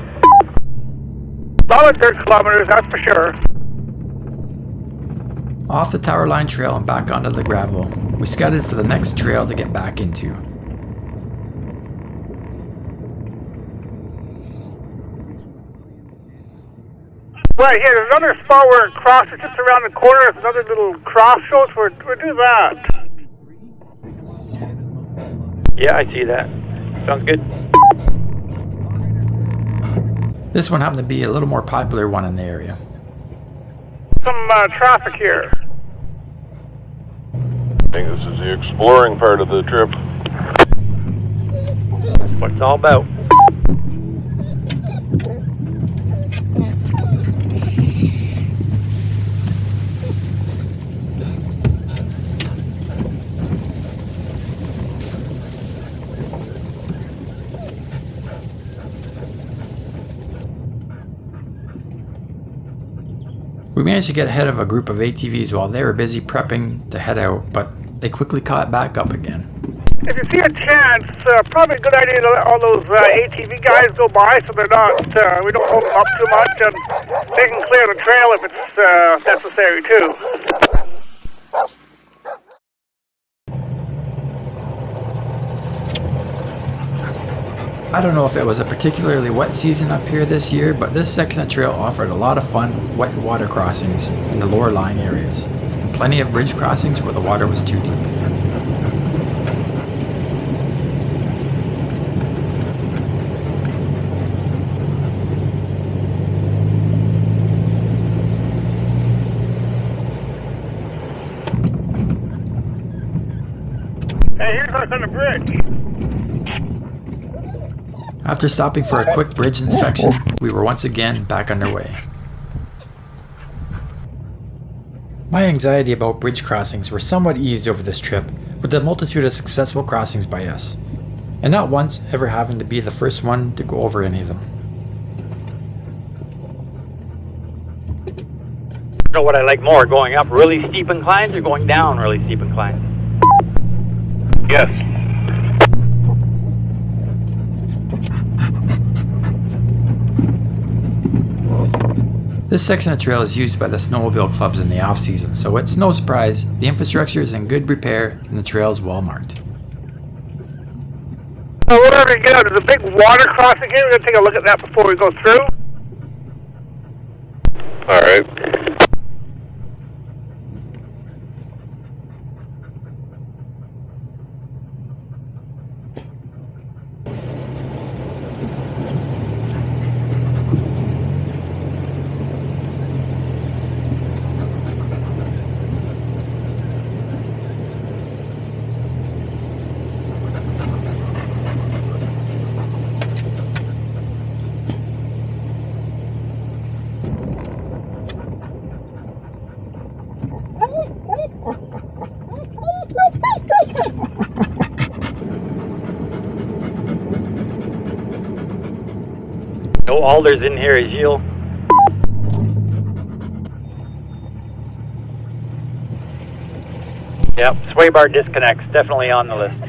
Solid dirt kilometers, that's for sure. Off the Tower Line Trail and back onto the gravel, we scouted for the next trail to get back into. Right here, there's another spot where it crosses just around the corner. There's another little crossroads. We'll do that. Yeah, I see that. Sounds good. This one happened to be a little more popular one in the area. Some traffic here. I think this is the exploring part of the trip. That's what it's all about. We managed to get ahead of a group of ATVs while they were busy prepping to head out, but they quickly caught back up again. If you see a chance, probably a good idea to let all those ATV guys go by so they're not, we don't hold them up too much, and they can clear the trail if it's necessary too. I don't know if it was a particularly wet season up here this year, but this section of trail offered a lot of fun wet water crossings in the lower lying areas, and plenty of bridge crossings where the water was too deep. Hey, here's us on the bridge. After stopping for a quick bridge inspection, we were once again back underway. My anxiety about bridge crossings were somewhat eased over this trip with the multitude of successful crossings by us, and not once ever having to be the first one to go over any of them. You know what I like more, going up really steep inclines or going down really steep inclines? Yes. This section of trail is used by the snowmobile clubs in the off-season, so it's no surprise the infrastructure is in good repair and the trail is well marked. So whatever you get out, there's a big water crossing here. We're going to take a look at that before we go through. All right. No alders in here, Gilles. Yep, sway bar disconnects, definitely on the list.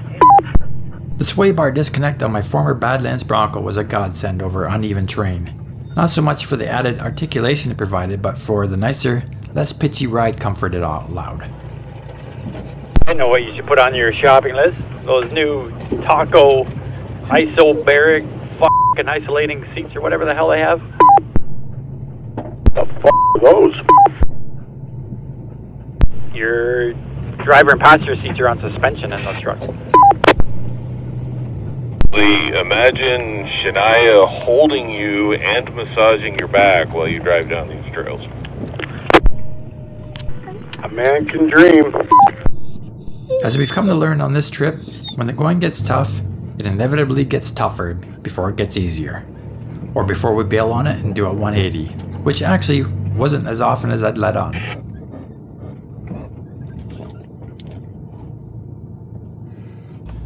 The sway bar disconnect on my former Badlands Bronco was a godsend over uneven terrain. Not so much for the added articulation it provided, but for the nicer, less pitchy ride comfort it allowed. I know what you should put on your shopping list. Those new Taco isobaric fucking isolating seats or whatever the hell they have. The f*** are those? Your driver and passenger seats are on suspension in those trucks. Imagine Shania holding you and massaging your back while you drive down these trails. A man can dream. As we've come to learn on this trip, when the going gets tough, it inevitably gets tougher before it gets easier. Or before we bail on it and do a 180, which actually wasn't as often as I'd let on.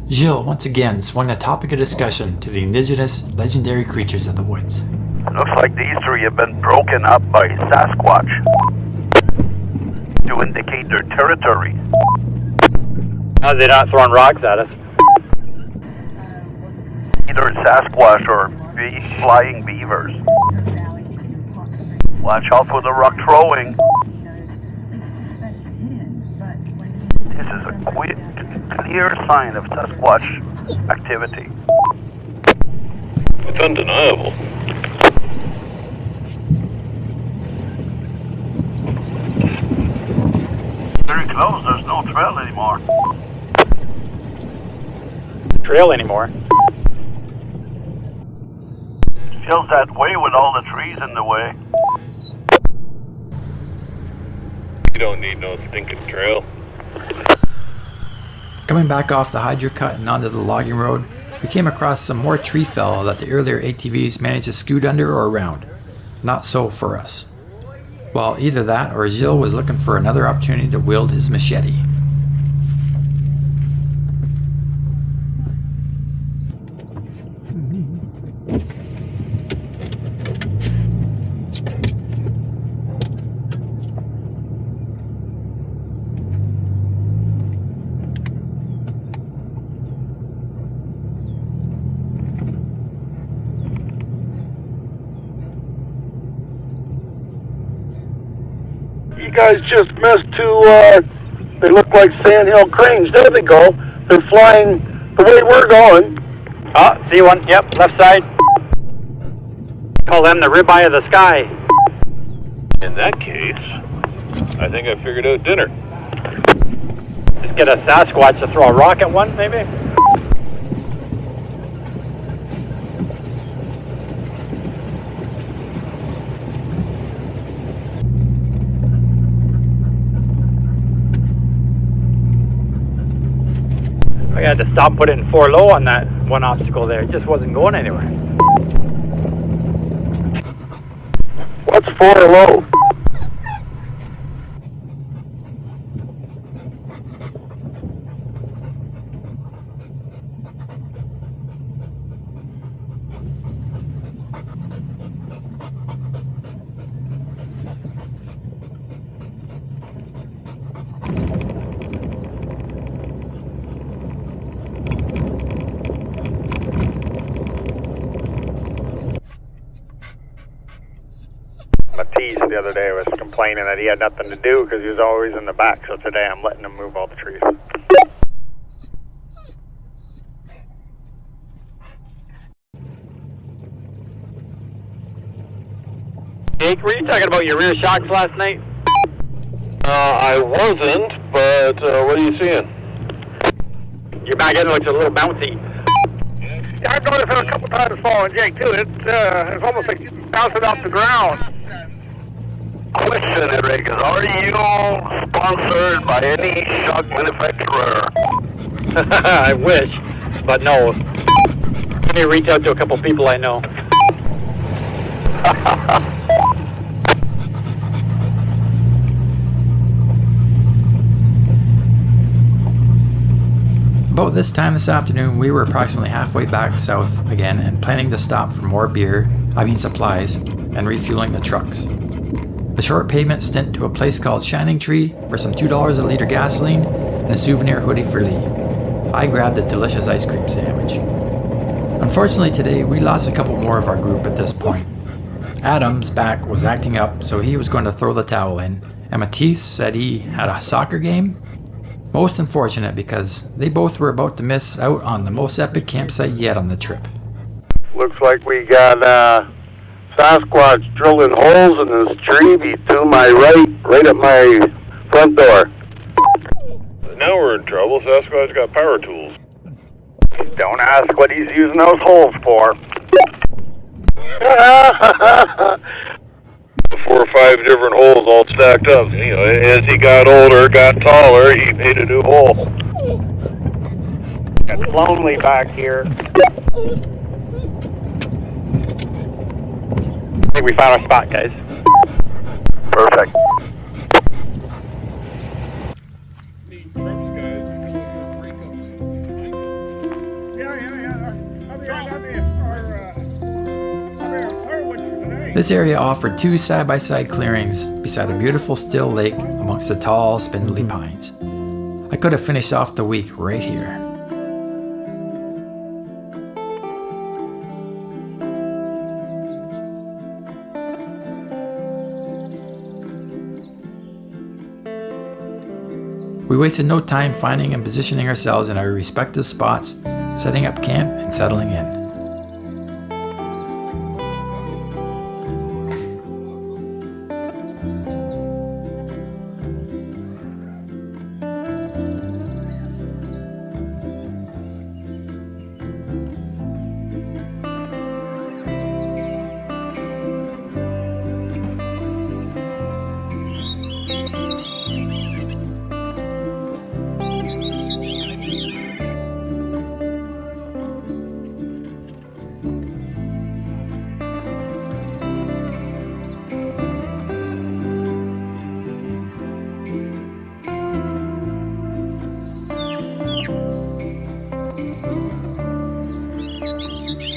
Gilles once again swung the topic of discussion to the indigenous, legendary creatures of the woods. Looks like these three have been broken up by Sasquatch to indicate their territory. No, they're not throwing rocks at us. Either Sasquatch or flying beavers. Watch out for the rock throwing. This is a clear sign of Sasquatch activity. It's undeniable. Very close, there's no trail anymore. Trail anymore? Feels that way with all the trees in the way. You don't need no stinking trail. Coming back off the hydro cut and onto the logging road, we came across some more tree fell that the earlier ATVs managed to scoot under or around. Not so for us. Well, either that or Gilles was looking for another opportunity to wield his machete. You guys just missed two, they look like sandhill cranes. There they go. They're flying the way we're going. Oh, see one? Yep, left side. Call them the ribeye of the sky. In that case, I think I figured out dinner. Just get a Sasquatch to throw a rock at one, maybe? I had to stop and put it in 4 low on that one obstacle there. It just wasn't going anywhere. What's 4 low? Matisse the other day was complaining that he had nothing to do because he was always in the back, so today I'm letting him move all the trees. Jake, were you talking about your rear shocks last night? I wasn't, but what are you seeing? Your back end looks a little bouncy. Yeah, I've noticed it a couple times following Jake, too. It's almost like bouncing off the ground. Question, Eric, are you sponsored by any shock manufacturer? I wish, but no. Let me reach out to a couple people I know. About this time this afternoon, we were approximately halfway back south again and planning to stop for more supplies, and refueling the trucks. A short pavement stint to a place called Shining Tree for some $2 a liter gasoline and a souvenir hoodie for Lee. I grabbed a delicious ice cream sandwich. Unfortunately today, we lost a couple more of our group at this point. Adam's back was acting up, so he was going to throw the towel in, and Matisse said he had a soccer game. Most unfortunate because they both were about to miss out on the most epic campsite yet on the trip. Looks like we got Sasquatch drilling holes in this tree to my right at my front door. Now we're in trouble. Sasquatch got power tools. Don't ask what he's using those holes for. 4 or 5 different holes all stacked up. You know, as he got older, got taller, he made a new hole. It's lonely back here. I think we found our spot, guys. Perfect. This area offered 2 side-by-side clearings beside a beautiful still lake amongst the tall, spindly pines. I could have finished off the week right here. We wasted no time finding and positioning ourselves in our respective spots, setting up camp and settling in.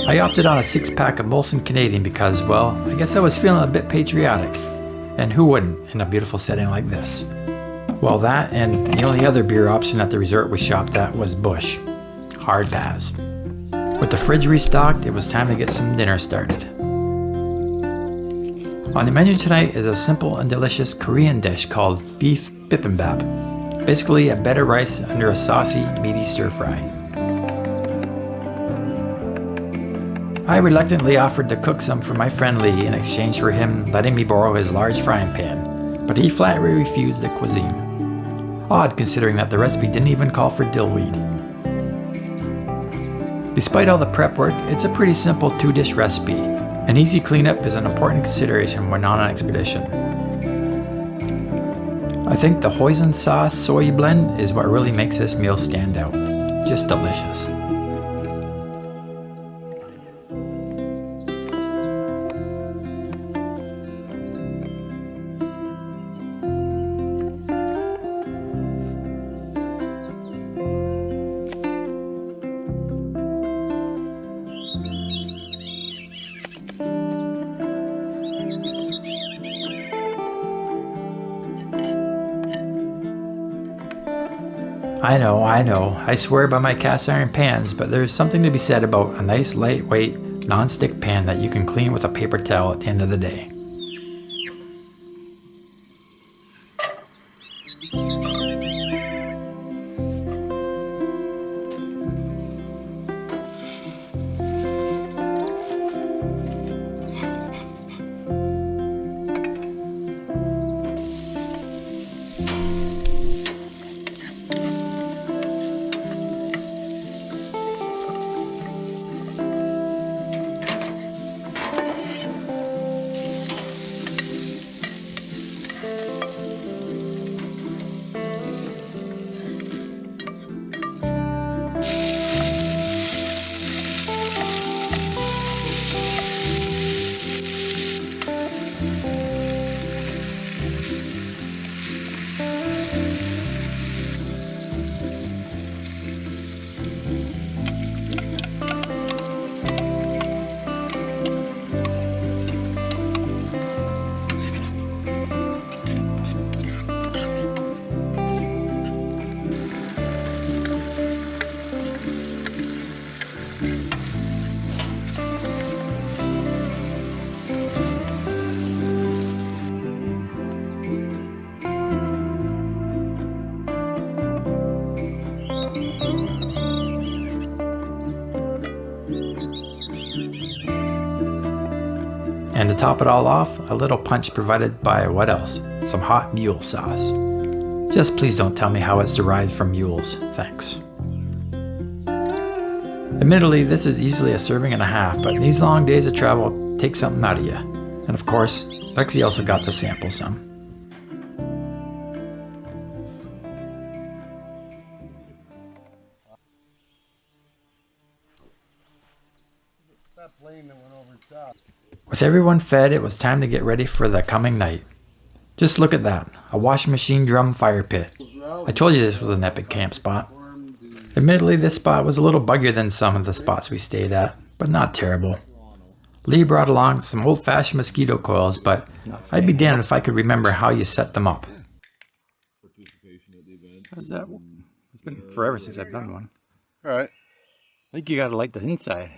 I opted on a 6-pack of Molson Canadian because, well, I guess I was feeling a bit patriotic. And who wouldn't in a beautiful setting like this? Well, that and the only other beer option at the resort we shopped at was Busch. Hard pass. With the fridge restocked, it was time to get some dinner started. On the menu tonight is a simple and delicious Korean dish called beef bibimbap. Basically a bed of rice under a saucy, meaty stir-fry. I reluctantly offered to cook some for my friend Lee in exchange for him letting me borrow his large frying pan, but he flatly refused the cuisine. Odd considering that the recipe didn't even call for dillweed. Despite all the prep work, it's a pretty simple 2-dish recipe, and easy cleanup is an important consideration when on an expedition. I think the hoisin sauce soy blend is what really makes this meal stand out. Just delicious. I know, I swear by my cast iron pans, but there's something to be said about a nice lightweight non-stick pan that you can clean with a paper towel at the end of the day. And to top it all off, a little punch provided by what else? Some hot mule sauce. Just please don't tell me how it's derived from mules, thanks. Admittedly, this is easily a serving and a half, but these long days of travel take something out of you. And of course, Lexi also got to sample some. With everyone fed, it was time to get ready for the coming night. Just look at that, a washing machine drum fire pit. I told you this was an epic camp spot. Admittedly, this spot was a little buggier than some of the spots we stayed at, but not terrible. Lee brought along some old-fashioned mosquito coils, but I'd be damned if I could remember how you set them up. How's that? It's been forever since I've done one. Alright. I think you gotta light the inside.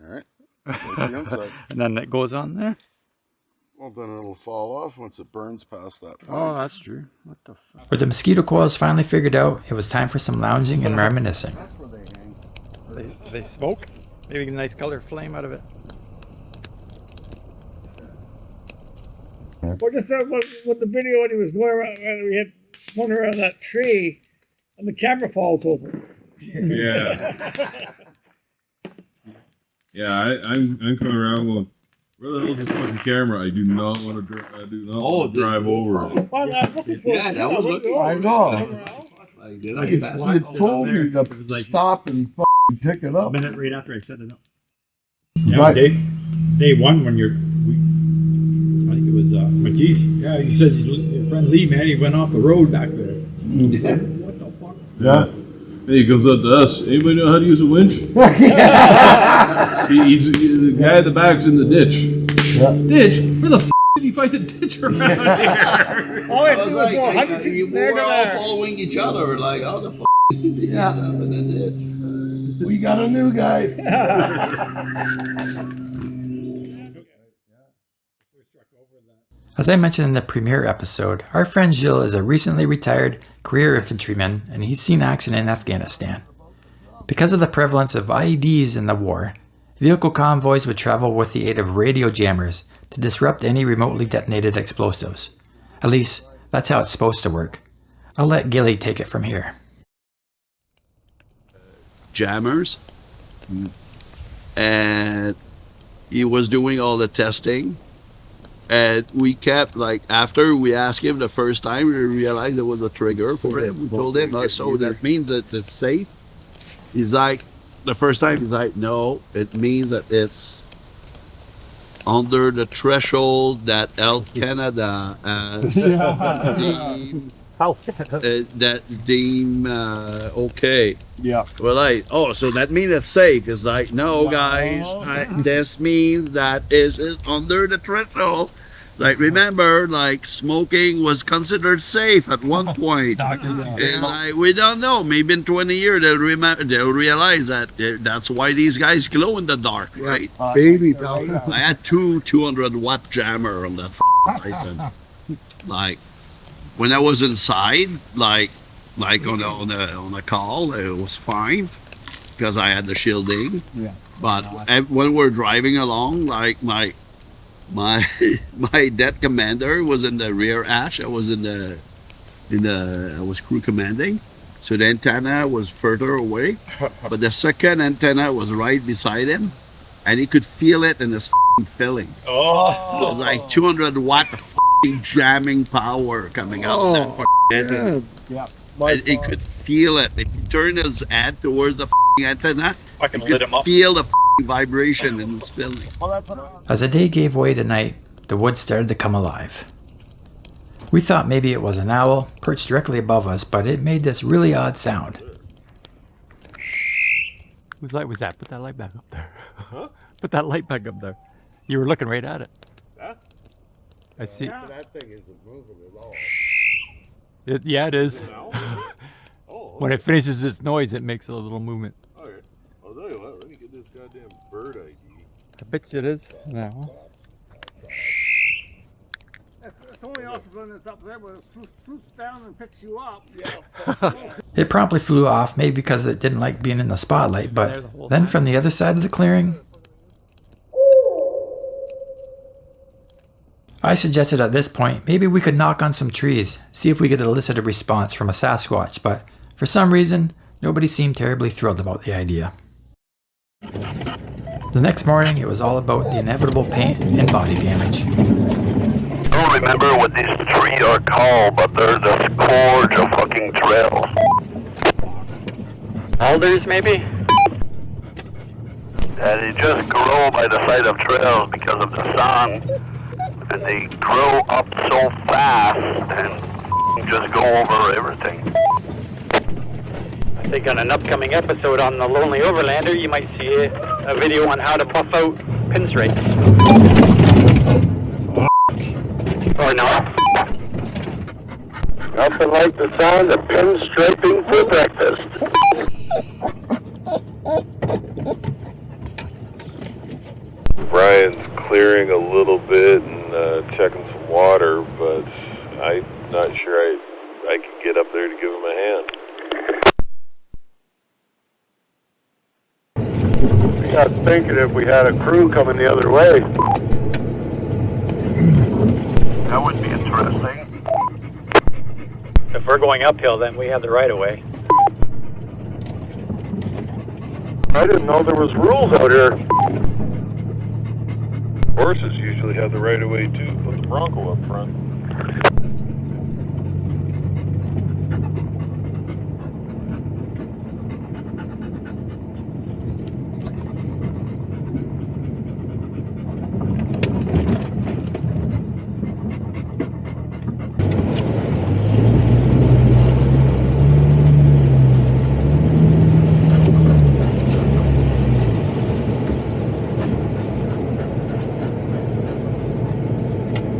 Alright. The inside. And then it goes on there? Well, then it'll fall off once it burns past that point. Oh, that's true. What the fuck? With the mosquito coils finally figured out, it was time for some lounging and reminiscing. That's where they hang. They smoke? Maybe get a nice color flame out of it. Well, just with the video when he was going around, we had one around that tree, and the camera falls over. Yeah. Yeah, I'm coming around going, where the hell is this fucking camera? I do not want to drive over it. Well, I'm looking for Yeah, that was looking. I know. You told me to stop and fucking pick it A up. minute right after I set it up. Right. Day one when I think it was McKee's. Yeah, he says your friend Lee, man, he went off the road back there. What the fuck? Yeah. And he comes up to us. Anybody know how to use a winch? He's the guy at the back's in the ditch. Yeah. Ditch? Where the f did he find a ditch around here? Oh, it was like 100 feet we there to were all there. following each other, like, how the f did he end up in a ditch? We got a new guy. As I mentioned in the premiere episode, our friend Gilles is a recently retired career infantryman and he's seen action in Afghanistan. Because of the prevalence of IEDs in the war, vehicle convoys would travel with the aid of radio jammers to disrupt any remotely detonated explosives. At least, that's how it's supposed to work. I'll let Gilly take it from here. Jammers, and he was doing all the testing. And we kept, like, after we asked him the first time, we realized there was a trigger for it. We told him, so that means that it's safe. He's like, the first time, he's like, no, it means that it's under the threshold that Health Canada deem okay. Yeah. We're like, oh, so that means it's safe. It's like, no, guys, this means that is under the threshold. Like, remember, like, smoking was considered safe at one point. And like, we don't know. Maybe in 20 years they'll realize that that's why these guys glow in the dark, right? Baby, I had two 200-watt jammer on that license. Like, when I was inside, like on a call, it was fine because I had the shielding. Yeah. But when we're driving along, like my det commander was in the rear ash. I was I was crew commanding, so the antenna was further away, but the second antenna was right beside him, and he could feel it in his filling. Oh. It was like 200-watt jamming power coming out of that antenna. Yeah. And he could feel it. If he turned his head towards the antenna, Fucking he lit could him up. feel the vibration in his filling. As the day gave way to night, the woods started to come alive. We thought maybe it was an owl perched directly above us, but it made this really odd sound. Whose light was that? Put that light back up there. Huh? Put that light back up there. You were looking right at it. Huh? I see. That thing isn't moving at all. Yeah, it is. Oh, When it finishes its noise, it makes a little movement. okay. I'll tell you what, let me get this goddamn bird ID. I bet you it is. No. It's only also when it's up there, but it swoops down and picks you up. It promptly flew off, maybe because it didn't like being in the spotlight, but then from the other side of the clearing, I suggested at this point maybe we could knock on some trees, see if we could elicit a response from a Sasquatch, but for some reason, nobody seemed terribly thrilled about the idea. The next morning, it was all about the inevitable paint and body damage. I don't remember what these trees are called, but they're the scourge of fucking trails. Alders, maybe? They just grow by the side of trails because of the sun, and they grow up so fast and just go over everything. I think on an upcoming episode on the Lonely Overlander, you might see a video on how to buff out pinstripes. Or not. Nothing like the sound of pinstriping for breakfast. Brian's clearing a little bit and checking some water, but I'm not sure I can get up there to give him a hand. I got thinking if we had a crew coming the other way. That would be interesting. If we're going uphill, then we have the right of way. I didn't know there was rules out here. Horses usually have the right of way too. Put the Bronco up front.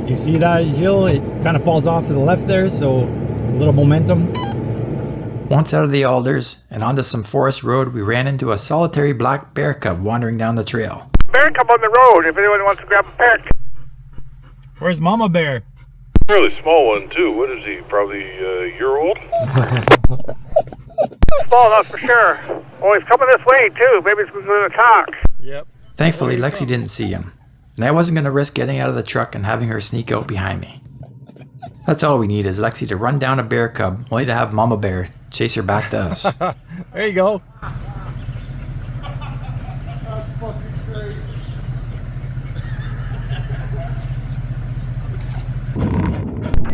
You see that, Gilles? It kind of falls off to the left there, so a little momentum. Once out of the alders and onto some forest road, we ran into a solitary black bear cub wandering down the trail. Bear cub on the road if anyone wants to grab a peck. Where's Mama Bear? Really small one too. What is he? Probably a year old? Small enough for sure. Oh, he's coming this way too. Maybe he's going to talk. Yep. Thankfully, Lexi didn't see him, and I wasn't going to risk getting out of the truck and having her sneak out behind me. That's all we need is Lexi to run down a bear cub, only to have Mama Bear chase her back to us. There you go.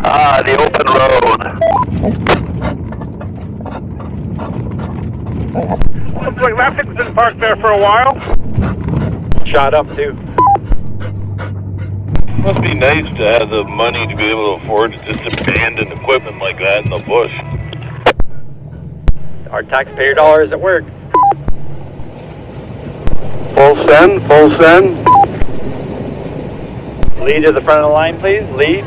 Ah, the open road. Looks like that thing's been parked there for a while. Shot up too. Must be nice to have the money to be able to afford to just abandon equipment like that in the bush. Our taxpayer dollars at work. Full send, full send. Lead to the front of the line, please. Lead.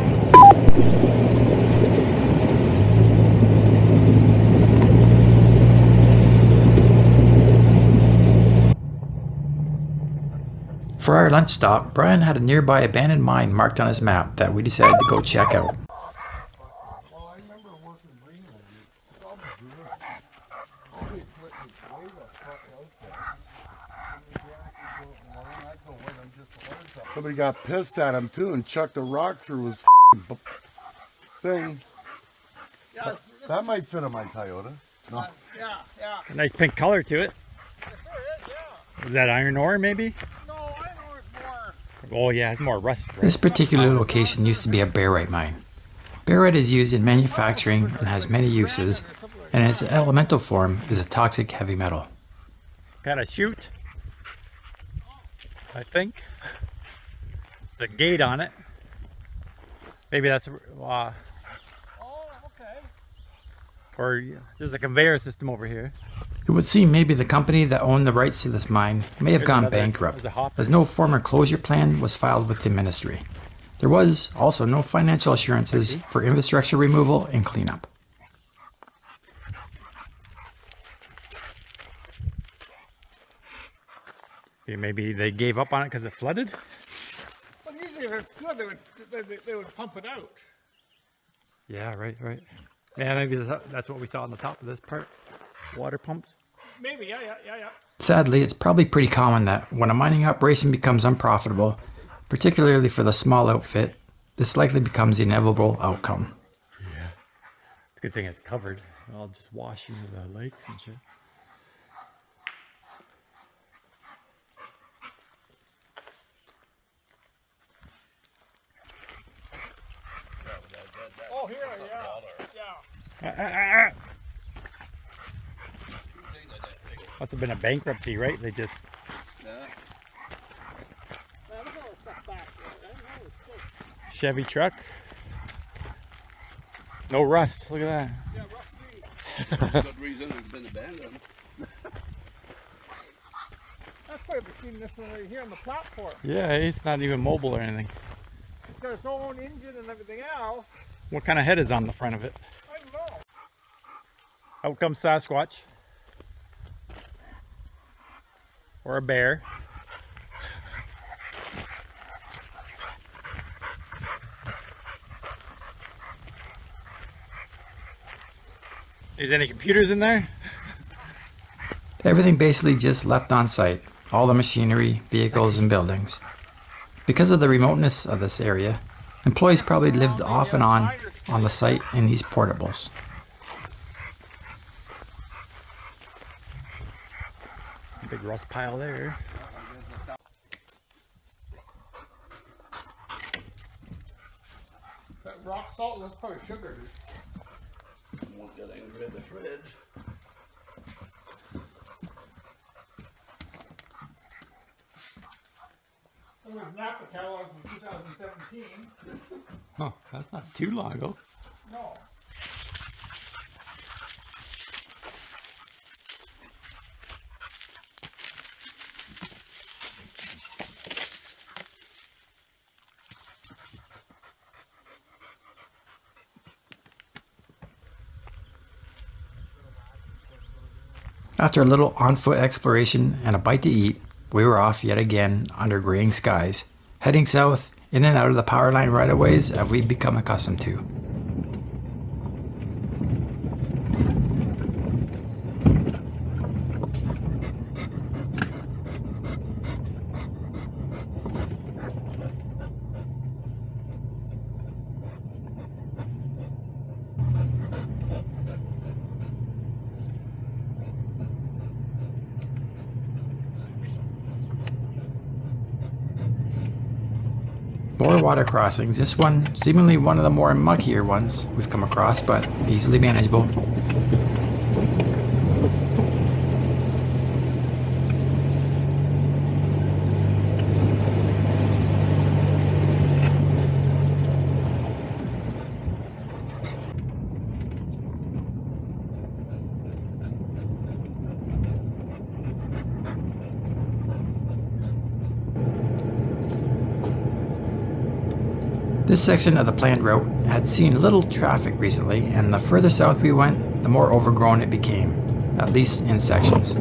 For our lunch stop, Brian had a nearby abandoned mine marked on his map that we decided to go check out. Somebody got pissed at him too and chucked a rock through his thing. That might fit on my Toyota. No. A nice pink color to it. Is that iron ore maybe? Oh yeah, it's more rust. Right? This particular location used to be a barite mine. Barite is used in manufacturing and has many uses, and in its elemental form is a toxic heavy metal. Got a chute, I think. It's a gate on it. Maybe that's oh, okay. Or there's a conveyor system over here. It would seem maybe the company that owned the rights to this mine may have gone bankrupt, as no former closure plan was filed with the ministry. There was also no financial assurances for infrastructure removal and cleanup. Okay, maybe they gave up on it because it flooded? Well, usually if it's good, they would pump it out. Yeah, right. Yeah, maybe that's what we saw on the top of this part. Water pumps? Maybe, yeah. Sadly, it's probably pretty common that when a mining operation becomes unprofitable, particularly for the small outfit, this likely becomes the inevitable outcome. Yeah. It's a good thing it's covered. I'll just wash into the lakes and shit. Oh, here, yeah. Must have been a bankruptcy, right? They just. Chevy truck. No rust. Look at that. Yeah, rust-free. Good reason it's been abandoned. That's why we've seen this one right here on the platform. Yeah, it's not even mobile or anything. It's got its own engine and everything else. What kind of head is on the front of it? I don't know. Out comes Sasquatch. Or a bear. Is any computers in there? Everything basically just left on site. All the machinery, vehicles, and buildings. Because of the remoteness of this area, employees probably lived off and on the site in these portables. Big rust pile there. Is that rock salt? That's probably sugar. Won't get angry in the fridge. Some of his Napa catalog from 2017. Oh, that's not too long ago. No. After a little on-foot exploration and a bite to eat, we were off yet again under graying skies, heading south in and out of the power line right-of-ways as we've become accustomed to. More water crossings, this one seemingly one of the more muckier ones we've come across, but easily manageable. This section of the planned route had seen little traffic recently, and the further south we went, the more overgrown it became, at least in sections.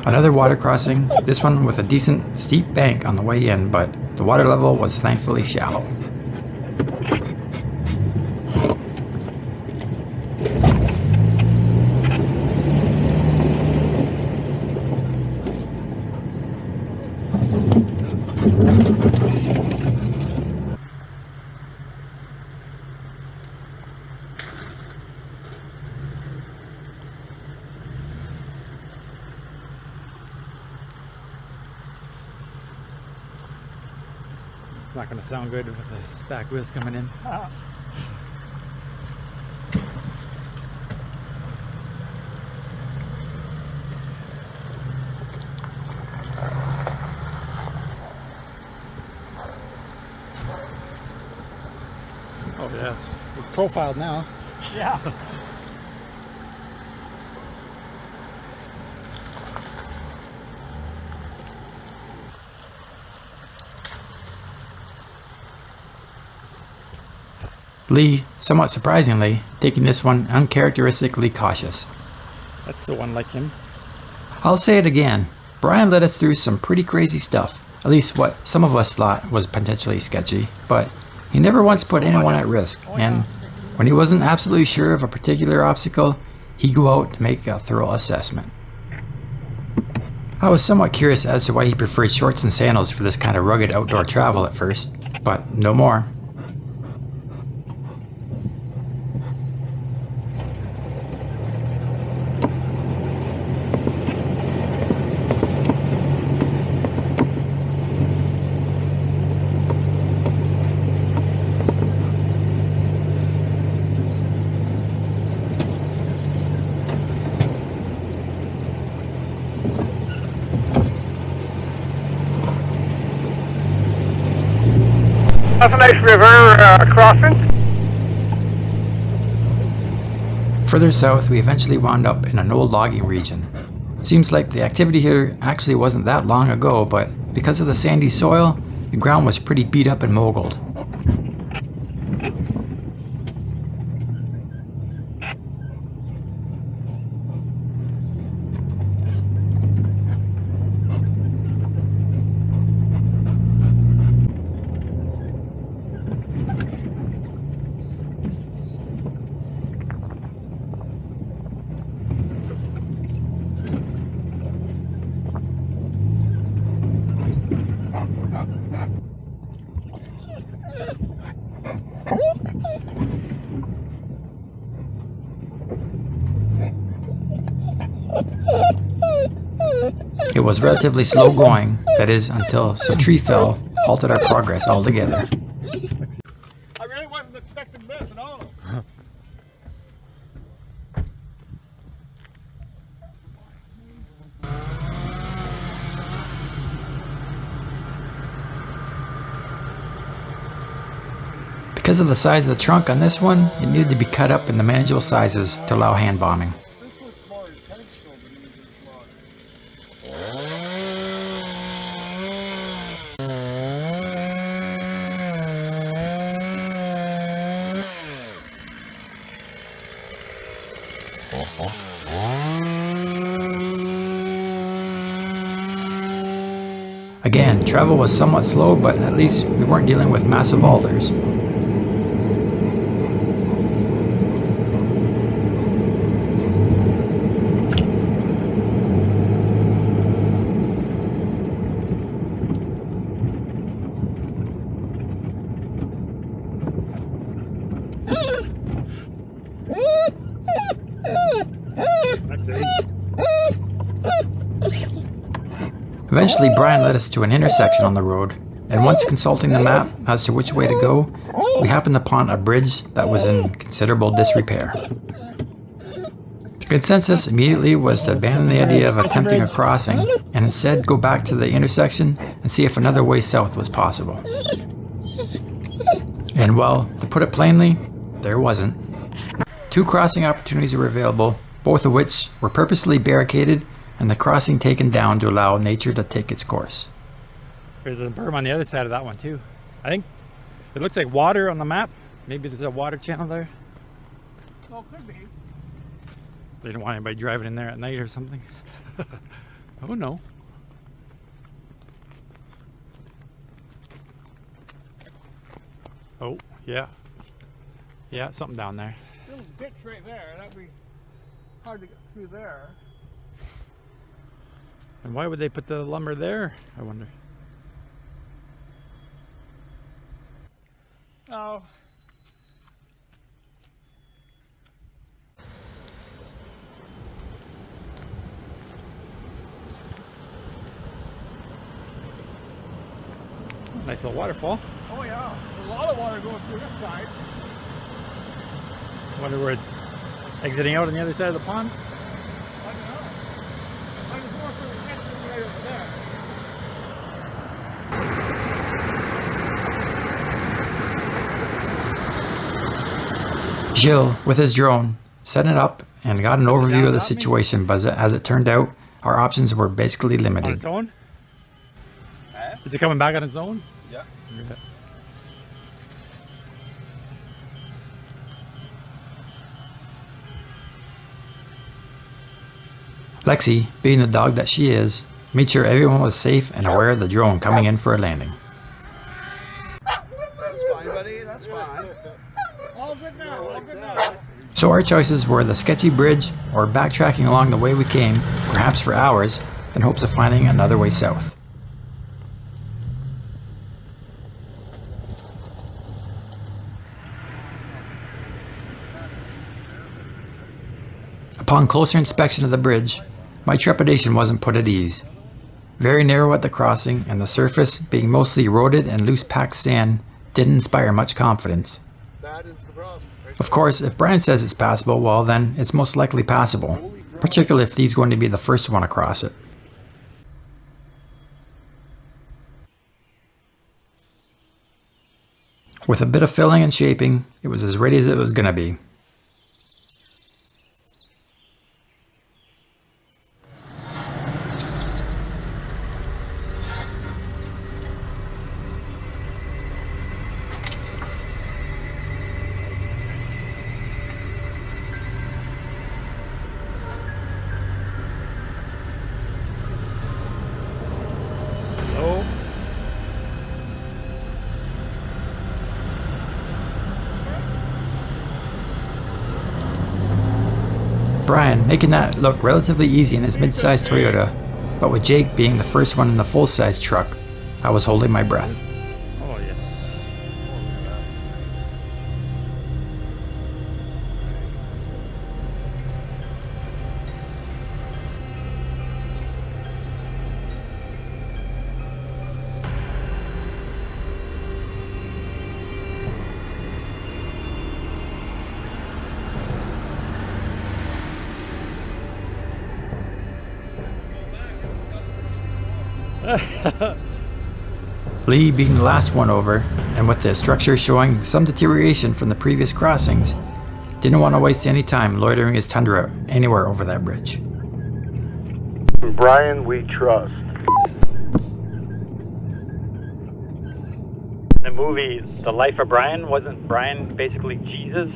Another water crossing, this one with a decent steep bank on the way in, but the water level was thankfully shallow. It's not going to sound good with the back wheels coming in. Oh yeah, it's profiled now. Yeah. Lee, somewhat surprisingly, taking this one uncharacteristically cautious. That's the one like him. I'll say it again. Brian led us through some pretty crazy stuff. At least what some of us thought was potentially sketchy, but he never once put anyone at risk, and when he wasn't absolutely sure of a particular obstacle, he'd go out to make a thorough assessment. I was somewhat curious as to why he preferred shorts and sandals for this kind of rugged outdoor travel at first, but no more. That's a nice river crossing. Further south, we eventually wound up in an old logging region. Seems like the activity here actually wasn't that long ago, but because of the sandy soil, the ground was pretty beat up and moguled. It was relatively slow going, that is, until some tree fell, halted our progress altogether. I really wasn't expecting this at all. Because of the size of the trunk on this one, it needed to be cut up into manageable sizes to allow hand bombing. This looks more intentional than using slot. Again, travel was somewhat slow, but at least we weren't dealing with massive alders. Eventually, Brian led us to an intersection on the road, and once consulting the map as to which way to go, we happened upon a bridge that was in considerable disrepair. The consensus immediately was to abandon the idea of attempting a crossing, and instead go back to the intersection and see if another way south was possible. And well, to put it plainly, there wasn't. 2 crossing opportunities were available, both of which were purposely barricaded and the crossing taken down to allow nature to take its course. There's a berm on the other side of that one too. I think it looks like water on the map. Maybe there's a water channel there. Well, could be. They don't want anybody driving in there at night or something. Oh no. Oh, yeah. Yeah, something down there. Little ditch right there. That'd be hard to get through there. And why would they put the lumber there, I wonder? Oh. Nice little waterfall. Oh yeah. There's a lot of water going through this side. I wonder where it's exiting out on the other side of the pond. I don't know. I just more for the entrance right over there. Gilles, with his drone, set it up and got an overview of the situation, but as it turned out, our options were basically On limited. its own? Is it coming back on its own? Yeah. Lexi, being the dog that she is, made sure everyone was safe and aware of the drone coming in for a landing. That's fine, buddy. That's fine. All good now. All good now. So our choices were the sketchy bridge or backtracking along the way we came, perhaps for hours, in hopes of finding another way south. Upon closer inspection of the bridge, my trepidation wasn't put at ease. Very narrow at the crossing, and the surface, being mostly eroded and loose packed sand, didn't inspire much confidence. That is the problem. Of course, if Brian says it's passable, well then, it's most likely passable, particularly if he's going to be the first one across it. With a bit of filling and shaping, it was as ready as it was going to be. Brian making that look relatively easy in his mid-sized Toyota, but with Jake being the first one in the full-size truck, I was holding my breath. Oh, yes. Lee being the last one over, and with the structure showing some deterioration from the previous crossings, didn't want to waste any time loitering his Tundra anywhere over that bridge. Brian, we trust. In the movie The Life of Brian, wasn't Brian basically Jesus?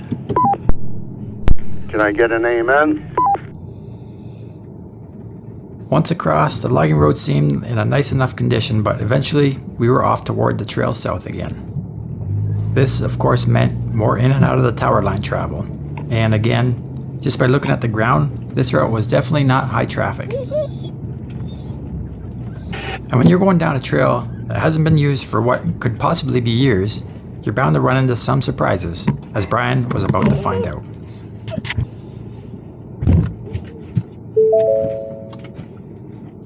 Can I get an amen? Once across, the logging road seemed in a nice enough condition, but eventually we were off toward the trail south again. This, of course, meant more in and out of the tower line travel. And again, just by looking at the ground, this route was definitely not high traffic. And when you're going down a trail that hasn't been used for what could possibly be years, you're bound to run into some surprises, as Brian was about to find out.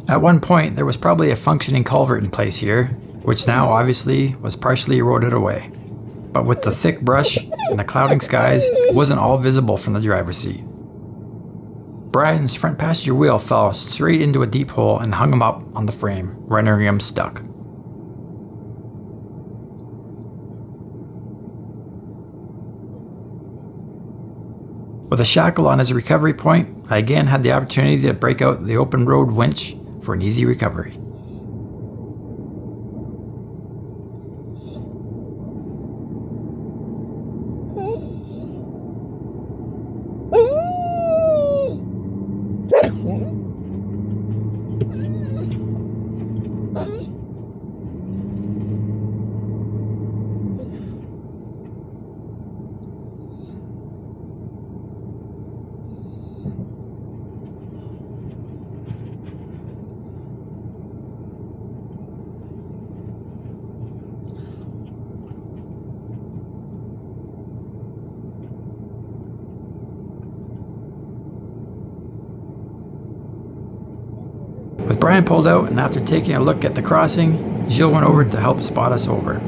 At one point, there was probably a functioning culvert in place here, which now obviously was partially eroded away. But with the thick brush and the clouding skies, it wasn't all visible from the driver's seat. Brian's front passenger wheel fell straight into a deep hole and hung him up on the frame, rendering him stuck. With a shackle on his recovery point, I again had the opportunity to break out the Openroad winch for an easy recovery. With Brian pulled out and after taking a look at the crossing, Gilles went over to help spot us over.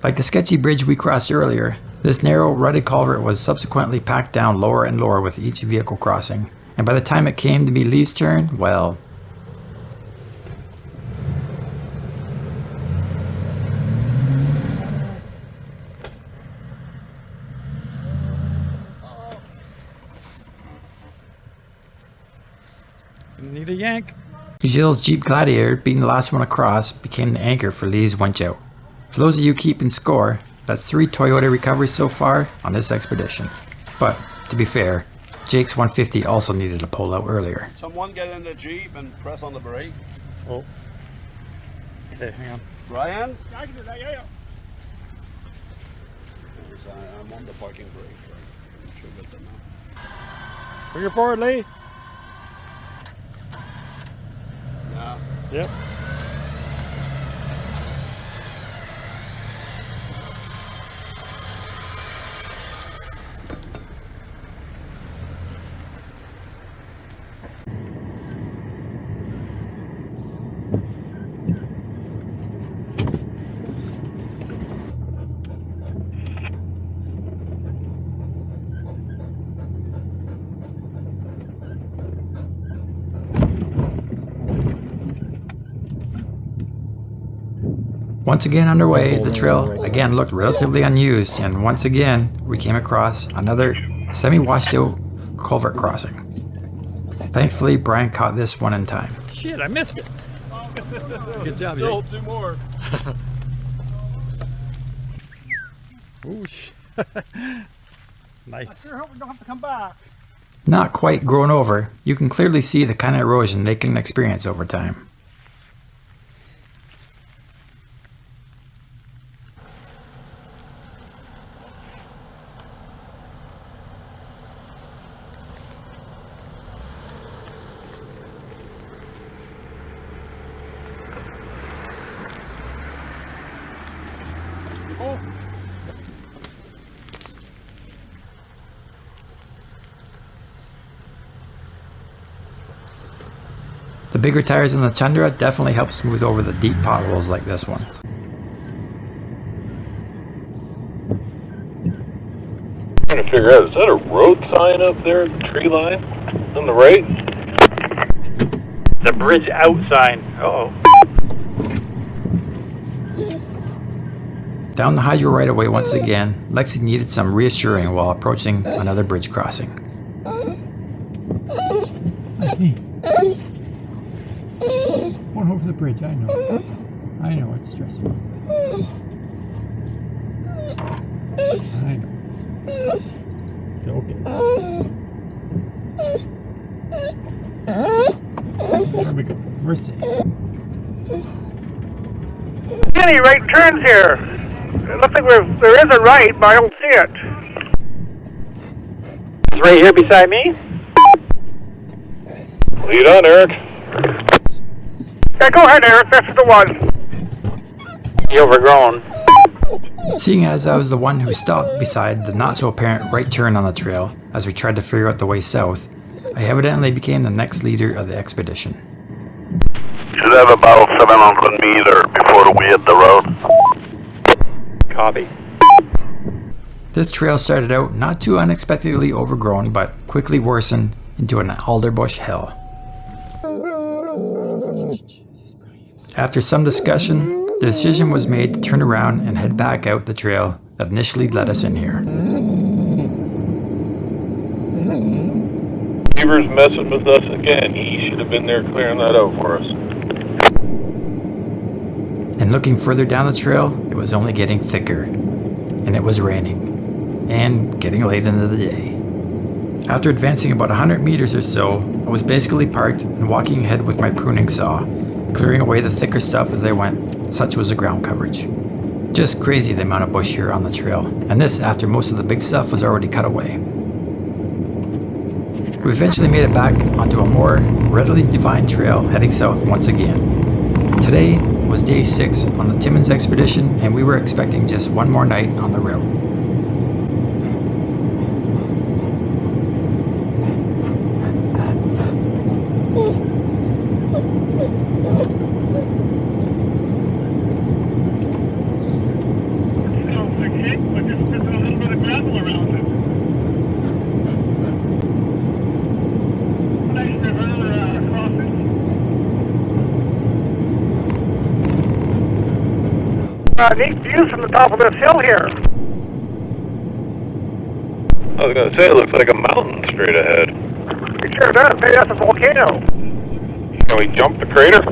Like the sketchy bridge we crossed earlier, this narrow, rutted culvert was subsequently packed down lower and lower with each vehicle crossing, and by the time it came to be Lee's turn, well... Need a yank. Gilles' Jeep Gladiator, being the last one across, became the anchor for Lee's winch out. For those of you keeping score, that's 3 Toyota recoveries so far on this expedition. But, to be fair, Jake's 150 also needed a pull out earlier. Someone get in the Jeep and press on the brake. Oh. Okay, hang on. Brian? I can do that, yeah. I'm on the parking brake. Right? I'm sure that's enough. Bring her forward, Lee. Yeah. Yep. Once again underway, the trail again looked relatively unused, and once again we came across another semi-washed out culvert crossing. Thankfully, Brian caught this one in time. Shit, I missed it. Good job, Still Jake. 2 more. Whoosh. Nice. I sure hope we don't have to come back. Not quite grown over, you can clearly see the kind of erosion they can experience over time. The bigger tires on the Tundra definitely help smooth over the deep potholes like this one. Trying to figure out, is that a road sign up there at the tree line on the right? The bridge out sign. Uh-oh. Down the hydro right away once again, Lexi needed some reassuring while approaching another bridge crossing. That's me. Going over the bridge, I know. I know, it's stressful. I know. Okay. There we go. We're safe. Any right turns here? It looks like there is a right, but I don't see it. It's right here beside me. Lead on, Eric. Yeah, go ahead, Eric. That's the one. The overgrown. Seeing as I was the one who stopped beside the not so apparent right turn on the trail as we tried to figure out the way south, I evidently became the next leader of the expedition. Should have about 700 meters before we hit the road. Copy. This trail started out not too unexpectedly overgrown, but quickly worsened into an alderbush hell. After some discussion, the decision was made to turn around and head back out the trail that initially led us in here. Beaver's messing with us again. He should have been there clearing that out for us. And looking further down the trail, it was only getting thicker, and it was raining, and getting late into the day. After advancing about 100 meters or so, I was basically parked and walking ahead with my pruning saw, clearing away the thicker stuff as I went, such was the ground coverage. Just crazy the amount of bush here on the trail, and this after most of the big stuff was already cut away. We eventually made it back onto a more readily defined trail heading south once again. Today was day 6 on the Timmins expedition, and we were expecting just one more night on the route. Neat views from the top of this hill here. I was going to say, it looks like a mountain straight ahead. It sure does. Maybe that's a volcano. Can we jump the crater?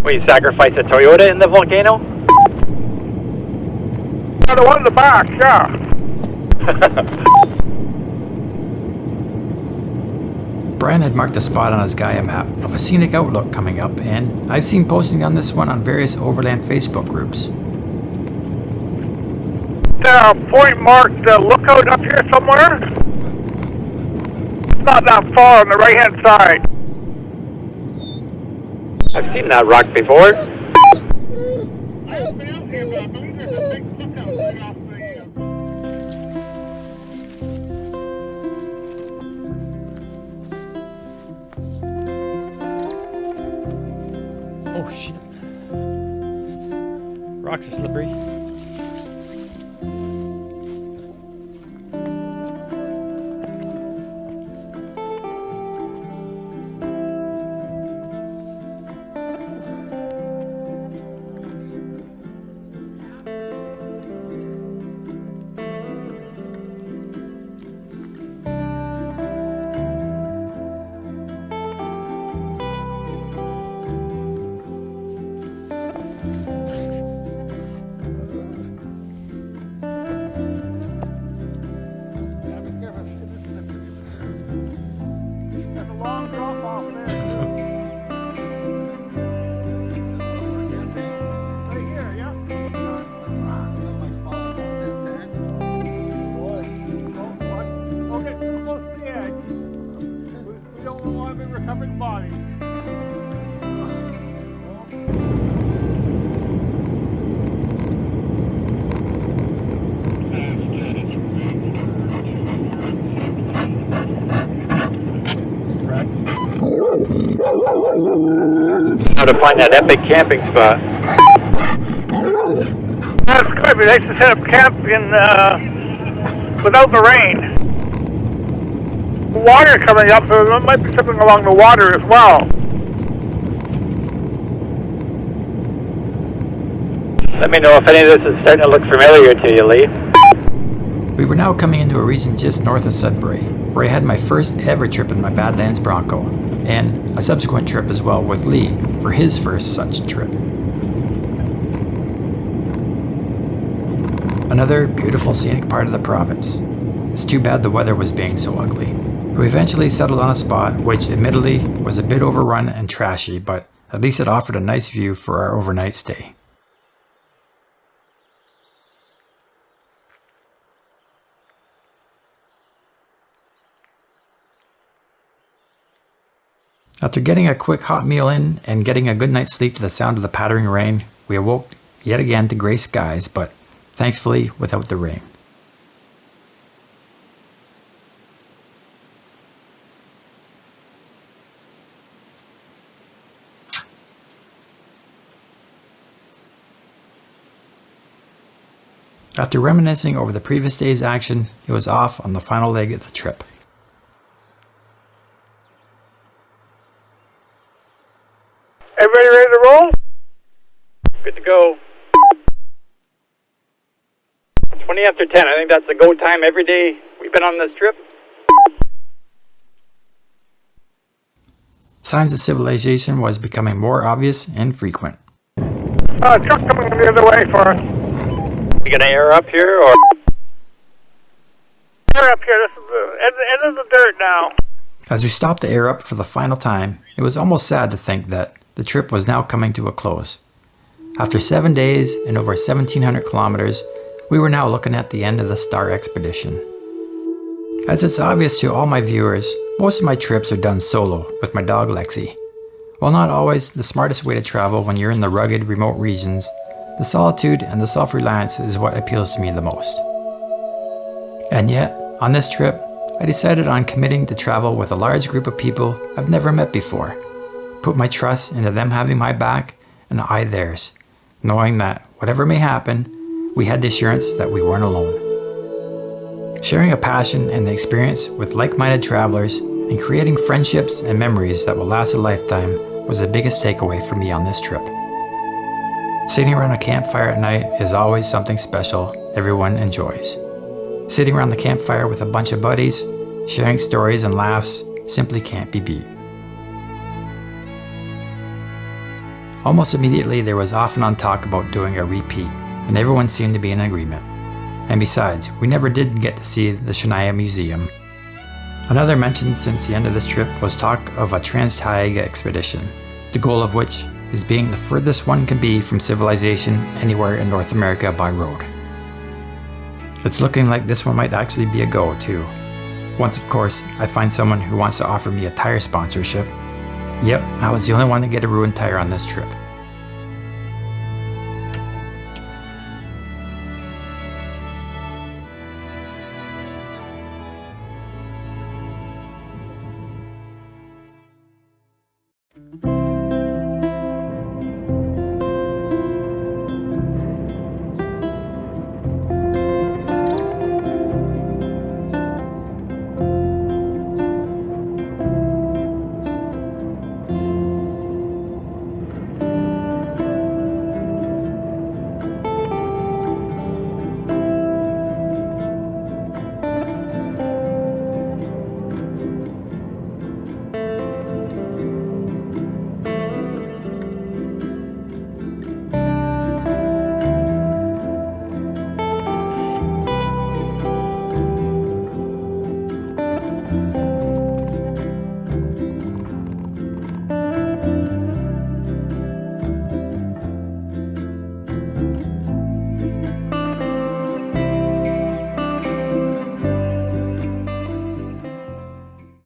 Will you sacrifice a Toyota in the volcano? The one in the back, yeah. Brian had marked a spot on his Gaia map of a scenic outlook coming up, and I've seen posting on this one on various Overland Facebook groups. Point marked lookout up here somewhere. It's not that far on the right hand side. I've seen that rock before. I haven't been out here, but I believe there's a big lookout right off the... Oh shit. Rocks are slippery. Recovered bodies. How to find that epic camping spot. That's good. It'd be nice to set up camp in without the rain. Water coming up, so there might be something along the water as well. Let me know if any of this is starting to look familiar to you, Lee. We were now coming into a region just north of Sudbury, where I had my first ever trip in my Badlands Bronco, and a subsequent trip as well with Lee for his first such trip. Another beautiful scenic part of the province. It's too bad the weather was being so ugly. We eventually settled on a spot which admittedly was a bit overrun and trashy, but at least it offered a nice view for our overnight stay. After getting a quick hot meal in and getting a good night's sleep to the sound of the pattering rain, we awoke yet again to grey skies, but thankfully without the rain. After reminiscing over the previous day's action, it was off on the final leg of the trip. Everybody ready to roll? Good to go. 20 after 10. I think that's the go time every day we've been on this trip. Signs of civilization was becoming more obvious and frequent. Truck coming the other way for us. You gonna air up here, or? Air up here. This is the end of the dirt now. As we stopped to air up for the final time, it was almost sad to think that the trip was now coming to a close. After 7 days and over 1,700 kilometers, we were now looking at the end of the Star Expedition. As it's obvious to all my viewers, most of my trips are done solo with my dog Lexi. While not always the smartest way to travel when you're in the rugged, remote regions, the solitude and the self-reliance is what appeals to me the most. And yet, on this trip, I decided on committing to travel with a large group of people I've never met before. Put my trust into them having my back and I theirs, knowing that whatever may happen, we had the assurance that we weren't alone. Sharing a passion and the experience with like-minded travelers and creating friendships and memories that will last a lifetime was the biggest takeaway for me on this trip. Sitting around a campfire at night is always something special everyone enjoys. Sitting around the campfire with a bunch of buddies, sharing stories and laughs simply can't be beat. Almost immediately there was off and on talk about doing a repeat, and everyone seemed to be in agreement. And besides, we never did get to see the Shania Museum. Another mention since the end of this trip was talk of a Trans-Taiga expedition, the goal of which is being the furthest one can be from civilization anywhere in North America by road. It's looking like this one might actually be a go too. Once of course, I find someone who wants to offer me a tire sponsorship. Yep, I was the only one to get a ruined tire on this trip.